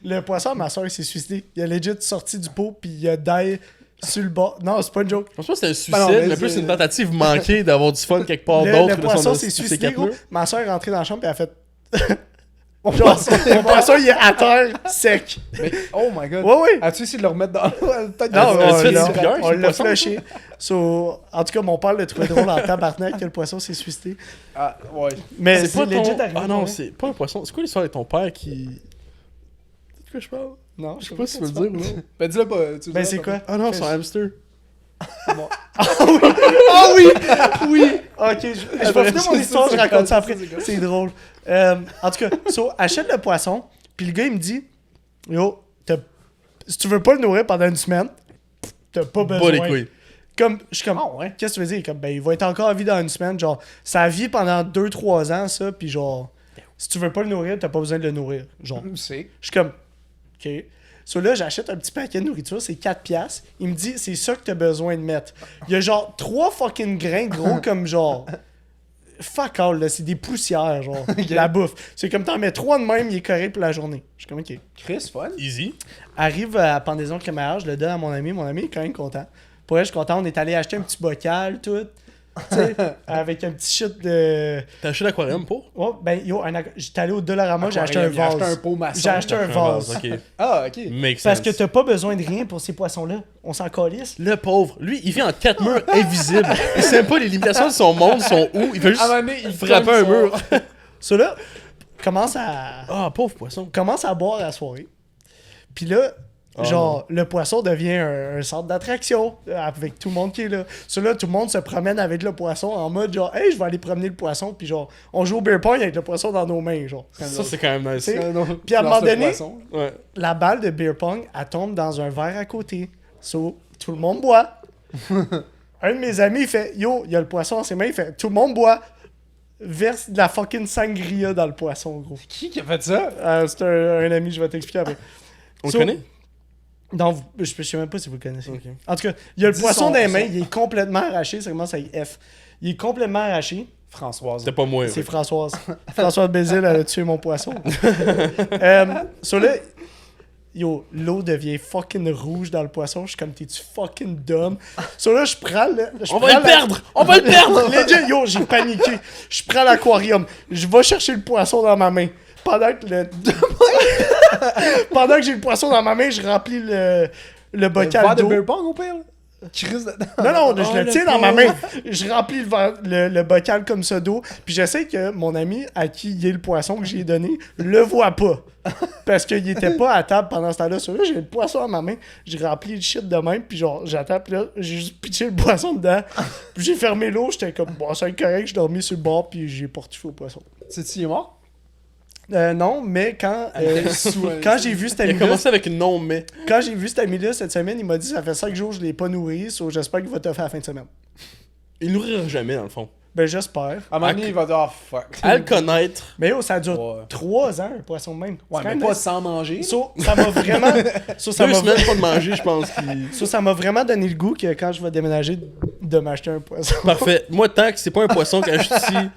le poisson, ma soeur, il s'est suicidé. Il a legit sorti du pot, puis il a die sur le bord. Non, c'est pas une joke. Je pense pas que c'était un suicide, Ben non, mais mais plus c'est- une tentative manquée d'avoir du fun quelque part Le, d'autre. le que poisson son- s'est ses suicidé, quatre gros. murs. Ma soeur est rentrée dans la chambre, puis elle a fait. Mon Genre, poisson, mon poisson, il est à terre, sec. Mais, oh my god. Ouais, ouais. As-tu essayé de le remettre dans peut-être Non, on a fait l'a- des figures, on c'est l'a poisson, flushé. So, en tout cas, mon père l'a trouvé drôle en tabarnak que le poisson s'est suicidé. Ah, ouais. Mais C'est pas legit ton... arrivé Ah pour non, vrai. c'est pas un poisson. C'est quoi l'histoire avec ton père qui... De quoi je parle? Non, Je sais pas si tu veux le dire ou non. Ben, dis-le pas. tu Ben, le c'est diras quoi? Ah non, c'est un hamster. Ah oui! Oui! Ok, je vais finir mon je histoire, sais, je raconte ça c'est après. quoi. C'est drôle. En tout cas, achète le poisson, puis le gars, il me dit, yo, si tu veux pas le nourrir pendant une semaine, t'as pas besoin. Pas les couilles. Comme, je suis comme, Ah ouais. qu'est-ce que tu veux dire? Comme, ben, il va être encore en vie dans une semaine, genre, ça vit pendant 2-3 ans, ça, puis genre, Si tu veux pas le nourrir, t'as pas besoin de le nourrir. Genre, C'est. je suis comme, OK. So là, j'achète un petit paquet de nourriture, c'est 4$. Il me dit, c'est ça que t'as besoin de mettre. Il y a genre 3 fucking grains gros comme genre. Fuck all, là, c'est des poussières, genre. La bouffe. C'est comme t'en mets 3 de même, il est correct pour la journée. Je suis comme, OK. Chris, fun. Easy. Arrive à pendaison crémaillère, je le donne à mon ami. Mon ami est quand même content. Pour elle, je suis content. On est allé acheter un petit bocal, tout. Tu sais, avec un petit shit de. T'as acheté l'aquarium pour? Oh, ben, yo, j'étais allé au Dollarama, j'ai acheté un J'ai acheté un vase. pot maçon. J'ai acheté un vase. Ok. Ah, ok. Make Parce sense. que t'as pas besoin de rien pour ces poissons-là. On s'en calisse. Le pauvre, lui, il vit en 4 murs invisibles. Il sait même pas les limitations de son monde sont où. Il fait juste À un moment donné, il frapper cogne un son- mur. Ceux-là commence à Pauvre poisson. commence à boire à la soirée. Puis là, genre, le poisson devient un centre d'attraction avec tout le monde qui est là. Ceux-là, tout le monde se promène avec le poisson en mode genre, hey, je vais aller promener le poisson. Puis genre, on joue au beer pong avec le poisson dans nos mains. Genre. Ça, c'est quand même nice. Tu sais, Puis Puis à un moment donné, Ouais. la balle de beer pong, elle tombe dans un verre à côté. So, tout le monde boit. Un de mes amis, il fait yo, il y a le poisson dans ses mains, il fait tout le monde boit. Verse de la fucking sangria dans le poisson, gros. Qui a fait ça? C'est un ami, je vais t'expliquer après. On le So, connaît? Non, je sais même pas si vous le connaissez. Ok. En tout cas, il y a le Dis poisson son- dans les mains, son- il est complètement arraché, ça commence avec F. Il est complètement arraché. Françoise. C'était pas moi. C'est ouais. Françoise. Françoise Bézil, elle a tué mon poisson. So là, yo, l'eau devient fucking rouge dans le poisson. Je suis comme, t'es-tu fucking dumb? So là, je prends le. On va le perdre! On va le perdre! Legit, yo, j'ai paniqué. Je prends l'aquarium. Je vais chercher le poisson dans ma main. Pendant que Pendant que j'ai le poisson dans ma main, je remplis le Le bocal verre de d'eau. beer pong au pire? Là? Chris dedans. Non, je Oh, le le tiens dans ma pauvre. main. Je remplis le bocal comme ça d'eau. Puis je sais que mon ami à qui il est le poisson que j'ai donné le voit pas. Parce qu'il était pas à table pendant ce temps-là. Sur là, j'ai le poisson dans ma main. J'ai rempli le shit de même. Puis genre, j'attends. Puis là, j'ai juste pitché le poisson dedans. Puis j'ai fermé l'eau. J'étais comme, bon, c'est correct. Je dormi sur le bord. Puis j'ai pas touché au poisson. C'est-tu, il est mort? Non, mais quand j'ai vu cet Il a ami-là, commencé avec non mais. quand j'ai vu cet ami-là cette semaine, il m'a dit ça fait 5 jours que je l'ai pas nourri. So j'espère qu'il va te faire la fin de semaine. Il nourrira jamais, dans le fond. Ben j'espère. À un moment donné, il va dire, oh fuck. À le connaître. Mais yo, ça dure Ouais. 3 ans, un poisson de même. Ouais, C'est quand mais même pas nice. sans manger. So, ça m'a vraiment. So, ça 2 m'a semaines pas de manger, je pense. qu'il- so, ça m'a vraiment donné le goût que quand je vais déménager, de m'acheter un poisson. Parfait. Moi, tant que c'est pas un poisson quand je suis ici,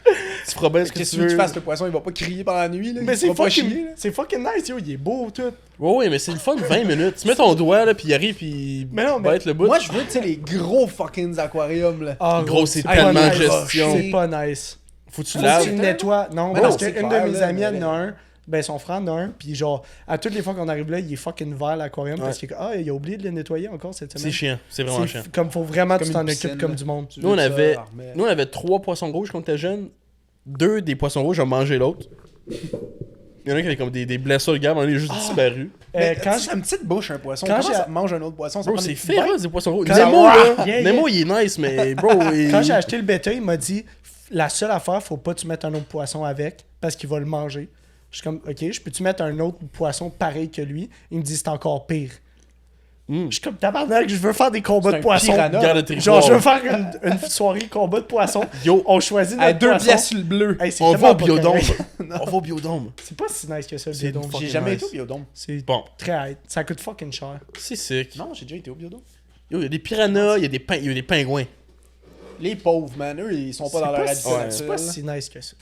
tu feras bien ce que Qu'est-ce tu que tu veux veux. que tu fasses? Le poisson, il va pas crier pendant la nuit. Là. Mais Il c'est va pas fucking, chier. Là. c'est fucking nice, yo. Il est beau, tout. Ouais, mais c'est le fun 20 minutes. Tu mets ton doigt, là, puis il arrive, puis Mais non, mais- bête le bout. Moi, je veux, tu sais, les gros fucking aquariums. Là. Ah, Gros, c'est pas tellement nice. gestion. C'est pas nice. Faut que tu Faut que laves. tu le nettoies. Non, Mais parce non, c'est qu'une de clair, mes là, amies, elle mais- en a un. Ben, son frère en a un. Puis genre, à toutes les fois qu'on arrive là, il est fucking vert l'aquarium. Parce qu'il il a oublié de le nettoyer encore cette semaine. C'est chiant. C'est vraiment chiant. Comme faut vraiment que Comme tu t'en une piscine, occupes comme là. du monde. Tu Nous, on veux ça, avait, remettre. nous, on avait 3 poissons rouges quand on était jeunes. 2 des poissons rouges ont mangé l'autre. Il y en a qui avaient comme des blessures, le gars, mais on est juste disparu. Mais Quand c'est une petite bouche, un poisson. quand Comment j'ai- ça mange un autre poisson? Ça Bro, prend c'est des- féroce des poissons rouges. Quand- Nemo, Ah, là. yeah, Nemo, il est nice, mais bro, Quand j'ai acheté le bêta, il m'a dit la seule affaire, faut pas que tu mettes un autre poisson avec parce qu'il va le manger. Je suis comme, ok, je peux-tu mettre un autre poisson pareil que lui? Il me dit c'est encore pire. Mm. Je suis comme tabarnak, je veux faire des combats C'est de un poissons. piranha. Garde le territoire. Genre, je veux faire une soirée combat de poissons. Yo, On choisit notre À 2 poisson. pièces sur le bleu. Hey, c'est on tellement va au pas biodôme. correct. On va au biodôme. C'est pas si nice que ça, le C'est biodôme. J'ai fucking jamais nice. été au biodôme. C'est Bon, très high. Ça coûte fucking cher. c'est sick. Non, j'ai déjà été au biodôme. Yo, il y a des piranhas, il y a des pingouins. Les pauvres, man, eux, ils sont pas dans leur habitat ouais, C'est pas naturel. si nice que ça.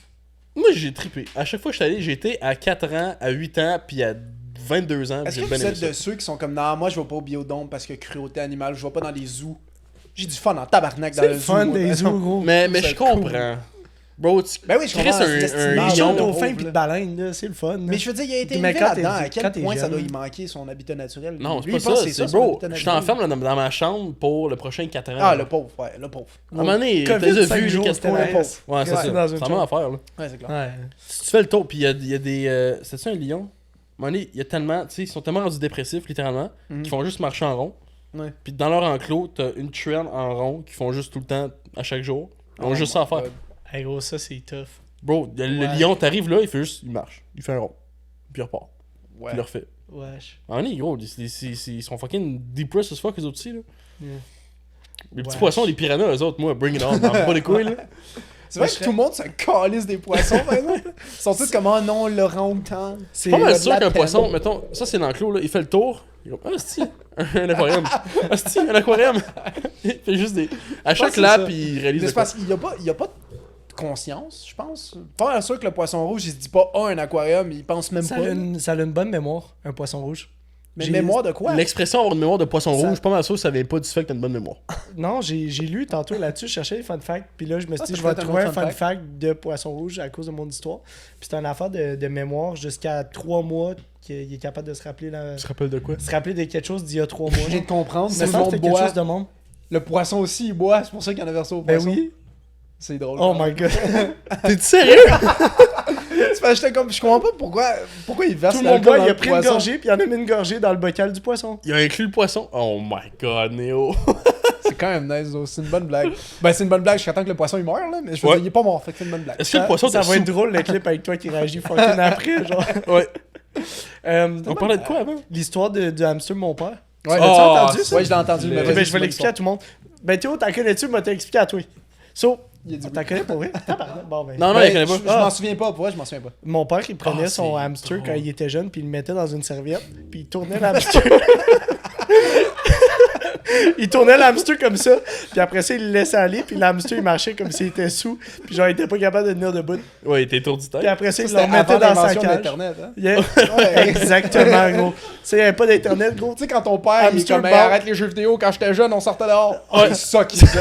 Moi, j'ai trippé. À chaque fois que je suis allé, j'étais à 4 ans, à 8 ans, puis à 22 ans. puis Est-ce j'ai que bien vous aimé êtes ça. de ceux qui sont comme non, moi je vais pas au biodôme parce que cruauté animale, je vais pas dans les zoos. J'ai du fun en tabarnak dans C'est le le zoo. fun moi. des zoos, gros. Mais Ça je cool. comprends. Bro, tu Ben oui, je Chris, comprends. c'est un l'estimable, lion, Les gens le dauphins pauvre, pis de là. baleines, là, c'est le fun. là. Mais je veux dire, il a été Mais élevé quand là-dedans. t'es- À quel quand t'es point ça jeune. doit y manquer son habitat naturel? Non, c'est Lui, pas il pense ça. que C'est son bro, habitat je naturel. t'enferme dans ma chambre pour le prochain 4 ans. Ah, le pauvre, ouais, le pauvre. À un moment donné, t'as COVID, déjà 5 vu les jours, 4 c'était points. nice. Ouais, c'est Ouais, ça. dans C'est une la même chambre. affaire, là. Ouais, c'est clair. Ouais. Si tu fais le tour, puis il y a des. C'est-tu un lion? À un moment donné, il y a tellement. Tu sais, ils sont tellement rendus dépressifs, littéralement, Mhm. qu'ils font juste marcher en rond. Ouais. Puis dans leur enclos, t'as une trail en rond qui font juste tout le temps, à chaque jour. Ils ont Oh juste my ça à faire. God. Hey, gros, ça, c'est tough. Bro, le Ouais. lion, t'arrives là, il fait juste. Il marche. Il fait un rond. Puis il repart. Puis Ouais. il le refait. Wesh. À un moment donné, gros, ils sont fucking depressed as fuck, les autres aussi, là. Yeah. Les petits Wesh. poissons, les piranhas, eux autres, moi, bring it on. M'en fous pas les couilles, là. C'est vrai que tout le monde se calisse des poissons, par exemple. Ils sont tous comme, oh non, l'orang-outan. C'est Pas mal de sûr la qu'un peine. poisson, mettons, ça c'est l'enclos, là, il fait le tour. Il est comme, ah, c'est un aquarium. Ah, c'est un aquarium. Il fait juste des. À chaque c'est lap, ça. il Mais réalise. c'est parce qu'il y a pas de conscience, je pense. Pas mal sûr que le poisson rouge, il se dit pas, un aquarium, il pense même Ça pas. ça a une bonne mémoire, un poisson rouge. Mais J'ai- mémoire de quoi? L'expression avoir une mémoire de poisson Ça- rouge, pas mal sûr que ça vient pas du fait que t'as une bonne mémoire. Non, j'ai lu tantôt là-dessus, je cherchais les fun facts, puis là je me suis dit c'est je vais peut-être un trouver un autre fun fun fact de poisson rouge à cause de mon histoire. Puis c'est une affaire de mémoire jusqu'à 3 mois qu'il est capable de se rappeler Tu te rappelles de quoi? se rappeler de quelque chose d'il y a 3 mois. Je viens de comprendre. Mais Tout ça le monde c'était quelque boit. chose de monde. Le poisson aussi, il boit. C'est pour ça qu'il y en a versé au Ben poisson. oui. C'est drôle. Oh my god. T'es sérieux? C'est parce que j'étais comme, je comprends pas pourquoi il verse Tout le monde l'alcool boit, dans il a le pris une poisson. gorgée, puis il en a mis une gorgée dans le bocal du poisson. Il a inclus le poisson. Oh my god, Néo. C'est quand même nice, though. C'est une bonne blague. Ben, c'est une bonne blague jusqu'à temps que le poisson il meurt, là. Mais je veux Ouais. dire, il est pas mort, fait que c'est une bonne blague. Est-ce que le poisson Ça t'a va être sous- drôle le clip avec toi qui réagit fucking après, genre. Ouais. Euh, On parlait de quoi avant? L'histoire du hamster de mon père. Ouais, Oh, l'as-tu entendu, ça? c'est Ouais, je l'ai entendu. le- Mais Ok, Ben, vas-y, je vais l'expliquer à tout le monde. Ben Théo, t'en connais-tu? Moi, t'as expliqué à toi. So, Il a dit oui. t'en connais pour vrai? Tabarnak. Bon, ben. Non, non, Ben, il connaît je pas. m'en souviens pas, pour vrai, je m'en souviens pas. Mon père, il prenait Ah, son c'est hamster drôle. quand il était jeune, puis il le mettait dans une serviette, puis il tournait l'hamster. Il tournait l'hamster comme ça, puis après ça, il le laissait aller, puis l'hamster, il marchait comme s'il était sous, puis genre, il était pas capable de tenir debout. Ouais, il était étourdi Puis tête. après ça, il C'était le remettait avant dans sa l'invention de cage. l'Internet, hein. Yeah. Exactement, gros. Tu sais, il n'y avait pas d'internet, gros. Tu sais, quand ton père, il est Hamster comme, hey, bar. arrête les jeux vidéo, quand j'étais jeune, on sortait dehors. Ouais. C'est ça qu'il disait.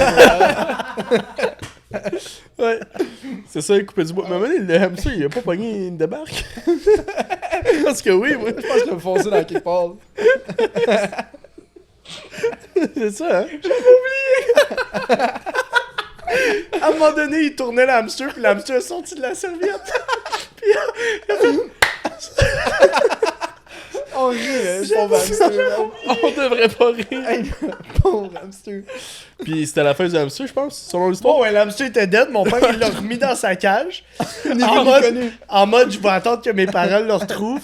Ouais. C'est ça, il coupait du bois. Mais à un moment donné, le hamster, il a pas pogné une débarque. Parce que oui, moi. Je pense qu'il a foncé dans quelque part. C'est ça, hein? À un moment donné, il tournait l'hamster, puis l'hamster est sorti de la serviette. Puis On rit, hein, pauvre hamster. On devrait pas rire. Hey, pauvre hamster. Puis c'était la fin du hamster, je pense, selon l'histoire. bon, ouais, l'hamster était dead. Mon père, il l'a remis dans sa cage. Ni vu En ni mode, connu. en mode, je vais attendre que mes parents le retrouvent.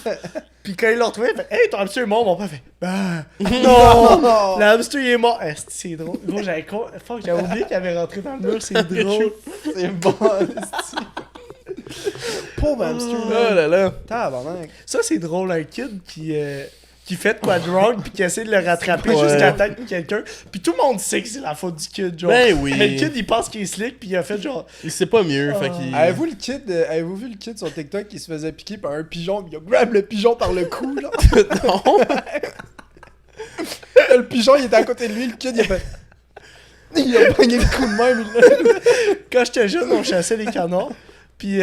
Puis quand il l'a retrouvé, il fait hey, ton hamster est mort. Mon père fait bah, non, l'hamster il est mort. C'est drôle. Gros, j'avais oublié qu'il avait rentré dans le mur. C'est drôle. C'est bon, esti. Pauvre hamster. Oh là là. Tabarnak. Ça, c'est drôle. Un kid qui fait de quoi de wrong puis qui essaie de le rattraper Ouais. jusqu'à la tête de quelqu'un. Puis tout le monde sait que c'est la faute du kid, genre. Ben oui. Mais le kid, il pense qu'il est slick puis il a fait genre. Il sait pas mieux, fait qu'il. Avez-vous vu le kid sur TikTok qui se faisait piquer par un pigeon, pis il a grab le pigeon par le cou, genre? Non. Le pigeon, il était à côté de lui, le kid, il a fait... Il a pogné le coup de même, il l'a... Quand j'étais jeune, on chassait les canards. Puis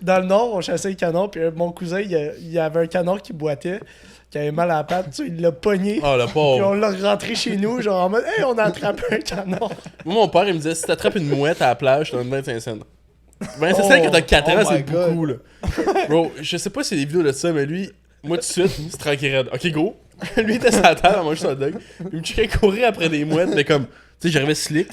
dans le nord, on chassait les canards. Puis mon cousin, il y avait un canard qui boitait, qui avait mal à la patte. Tu sais, il l'a pogné. Oh, le Puis pauvre. on l'a rentré chez nous, genre en mode hey, on a attrapé un canard. Moi, mon père, il me disait si t'attrapes une mouette à la plage, je te donne 25 cents. 25 cents quand t'as 4 ans, oh c'est my God. beaucoup, là. Bro, je sais pas si c'est des vidéos de ça, mais lui, moi, tout de suite, c'est tranquille raide. Ok, go. Lui, il était sur la table, à manger son dog. Il me checkait courir après des mouettes, mais comme, tu sais, j'arrivais slick.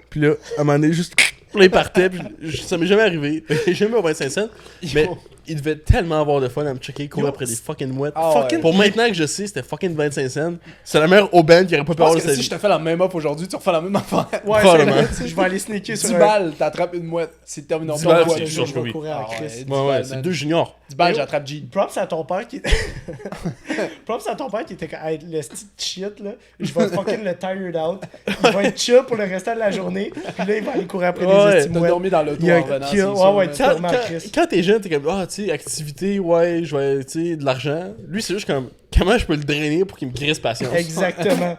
Puis là, à un moment donné, juste, là, il partait, puis ça m'est jamais arrivé. J'ai jamais eu 25 cents. Mais il devait tellement avoir de fun à me checker courir Yo, après des fucking mouettes. Ah Fucking- ouais. Pour maintenant que je sais, c'était fucking 25 cents. C'est la meilleure aubaine qui aurait pas Je pu avoir pense de que sa si vie. je te fais la même offre aujourd'hui, tu refais la même affaire. Ouais, Probablement. c'est je vais aller sneaker 10 sur balles, t'attrapes une mouette. C'est terminé. 10 On balles, boit. c'est je sûr vais que oui. courir à Ah ouais, Chris. 10 Ouais, ouais, balles, c'est man. deux juniors. 10 balles, Yo. j'attrape G. Props à ton père qui Props à ton père qui était comme hey, le petit shit là, je vais fucking le tired out. Il va être chill pour le restant de la journée. Puis là il va aller courir après Ouais, des T'as estimouettes. dormi dans l'auto Il y a en un revenant. kill. c'est Ouais, sûr, ouais, man. tu- Tellement Chris. Quand t'es jeune, t'es comme, ah, tu sais, activité, ouais, je vais, tu sais, de l'argent. Lui, c'est juste comme, comment je peux le drainer pour qu'il me crisse patience. Exactement.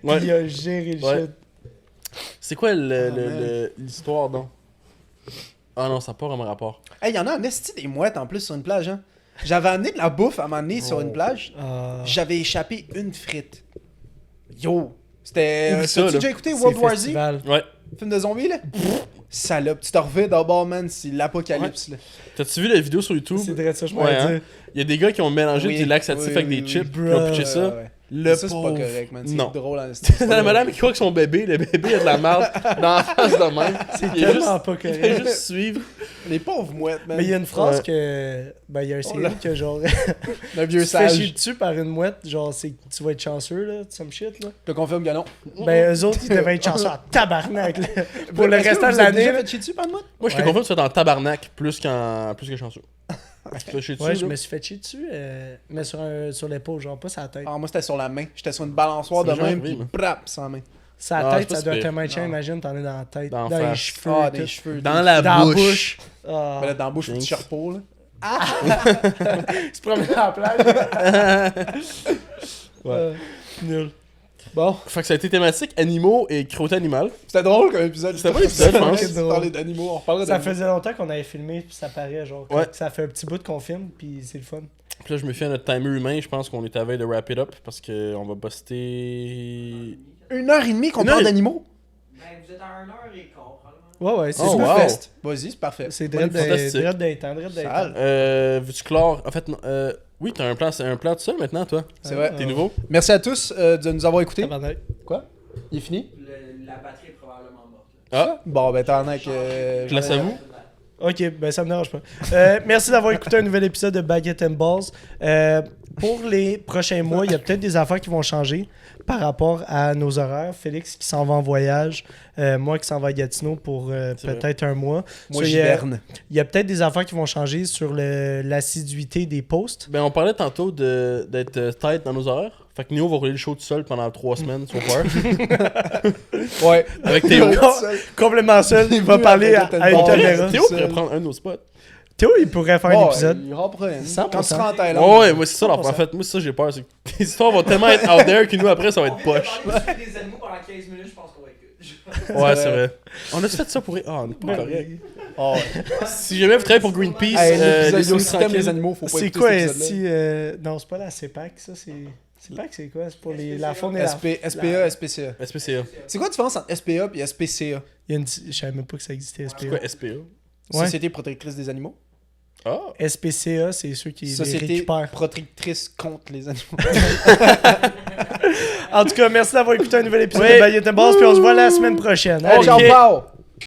Ouais. Il a géré le Ouais. shit. C'est quoi man. l'histoire, donc? Ah non, ça n'a pas vraiment rapport. Hey, y'en a un esti des mouettes en plus sur une plage, hein. J'avais amené de la bouffe à un moment donné sur une plage. J'avais échappé une frite. Yo! C'était. Oublie ça, T'as-tu là. déjà écouté C'est World War Z? festival. Ouais. Film de zombies, là? Salope, tu te refais d'abord, man, c'est l'apocalypse, là. T'as-tu vu la vidéo sur YouTube? C'est vrai ça, je Ouais, m'aurais hein? dire. Il y a des gars qui ont mélangé Oui, du laxatif oui, avec oui, des chips, oui. qui ont pitché Bruh. ça. Ouais. Le Ça, c'est pas pauvre. correct, man. C'est Non. drôle. Hein, La madame qui croit que son bébé, le bébé a de la merde dans la face de même. C'est Il est tellement juste- pas Il fait correct. juste suivre. Les pauvres mouettes, man. Mais il y a une phrase Ouais. que. Ben, il y a un Oh là. série que genre. Un vieux tu te fais chier sage. dessus par une mouette, genre, c'est que tu vas être chanceux, là, some shit, là. Je te confirme que non. Ben, eux autres, ils devaient être chanceux en tabarnak, là. Pour le Est-ce que restant de vous êtes l'année, déjà là. fait chier dessus par une mouette? Moi, je te Ouais. confirme que tu vas être en tabarnak plus que chanceux. Tu te fais chier Ouais, dessus, je là. me suis fait chier dessus, mais sur l'épaule, genre, pas sur la tête. Ah, moi, c'était sur la main. J'étais sur une balançoire de C'est même, jamais puis arrivé, brap, sans main. Sur la Ah, c'est tête, pas ça doit si pire. tellement être chiant, Non. imagine, t'en es dans la tête, D'en dans les face. cheveux. Ah, tout. des cheveux. Dans la Dans la bouche. bouche. Ah. Ben là, dans la bouche, faut que tu Jinx. charpeaux, là. Tu te promènes dans la plage. Ouais. Nul. Bon, Fait que ça a été thématique animaux et cruauté animale. c'était drôle comme épisode. C'était pas l'épisode, je pense. On parlait d'animaux, on reparlera Ça d'animaux. faisait longtemps qu'on avait filmé, puis ça paraît, genre, Ouais. ça fait un petit bout qu'on filme, puis c'est le fun. Puis là, je me fie à notre timer humain. Je pense qu'on est à veille de wrap it up parce qu'on va poster. 1h30 qu'on Une parle heure et- d'animaux? Ben, vous êtes à 1h15, probablement. Ouais, ouais, c'est Oh, Super wow. fest. Vas-y, c'est parfait. C'est Ouais, direct fantastique. d'un temps, direct d'un Sale. temps. Veux-tu clore? En fait, non, oui, t'as un plan tout seul maintenant, toi. C'est vrai. T'es nouveau? Merci à tous de nous avoir écoutés. Tabarnak. Quoi? Il est fini? La batterie est probablement morte. là. Ah, Bon, ben t'en as que... je la savoue. Ok, ben ça me dérange pas. Merci d'avoir écouté un nouvel épisode de Baguette and Balls. Pour les prochains mois, il y a peut-être des affaires qui vont changer par rapport à nos horaires. Félix qui s'en va en voyage, moi qui s'en va à Gatineau pour C'est peut-être un mois. Moi, So, j'hiberne. Il y a peut-être des affaires qui vont changer sur l'assiduité des posts. Ben, on parlait tantôt d'être tight dans nos horaires. Fait que Néo va rouler le show tout seul pendant 3 semaines, so far. Ouais. Avec Théo. Complètement seul, il va venu parler avec à une Bon, caméra. Théo pourrait prendre un de nos spots. Théo, il pourrait faire un Bon, épisode. Il reprenne. 100%. Quand tu seras en Thaïlande. Ouais, moi, c'est ça. En fait, moi, c'est ça, j'ai peur. C'est que les histoires vont tellement être out there que nous, après, ça va être poche. On va parler des animaux pendant 15 minutes, je pense qu'on va être good. Ouais, c'est vrai. On a-tu fait ça pour. Ah, on est pas correct. Oh, ouais. Si jamais vous travaillez pour Greenpeace, Hey, laissez-nous l'épisode, si t'aimes les tranquille. animaux, faut pas C'est écouter quoi, cet épisode-là. si... Non, c'est pas la CEPAC, ça, c'est... CEPAC, c'est quoi? C'est pour la faune et la... SPA, SPCA. SPCA. C'est quoi la différence entre SPA et SPCA? Il y a une... Je savais même pas que ça existait, C'est quoi SPA. SPA? Ouais. Société protectrice des animaux. Ah! SPCA, c'est ceux qui les Société récupèrent. protectrice contre les animaux. En tout cas, merci d'avoir écouté un nouvel épisode Oui. de Baguette and Balls, puis on se voit la semaine prochaine. Ciao, Allez. ciao!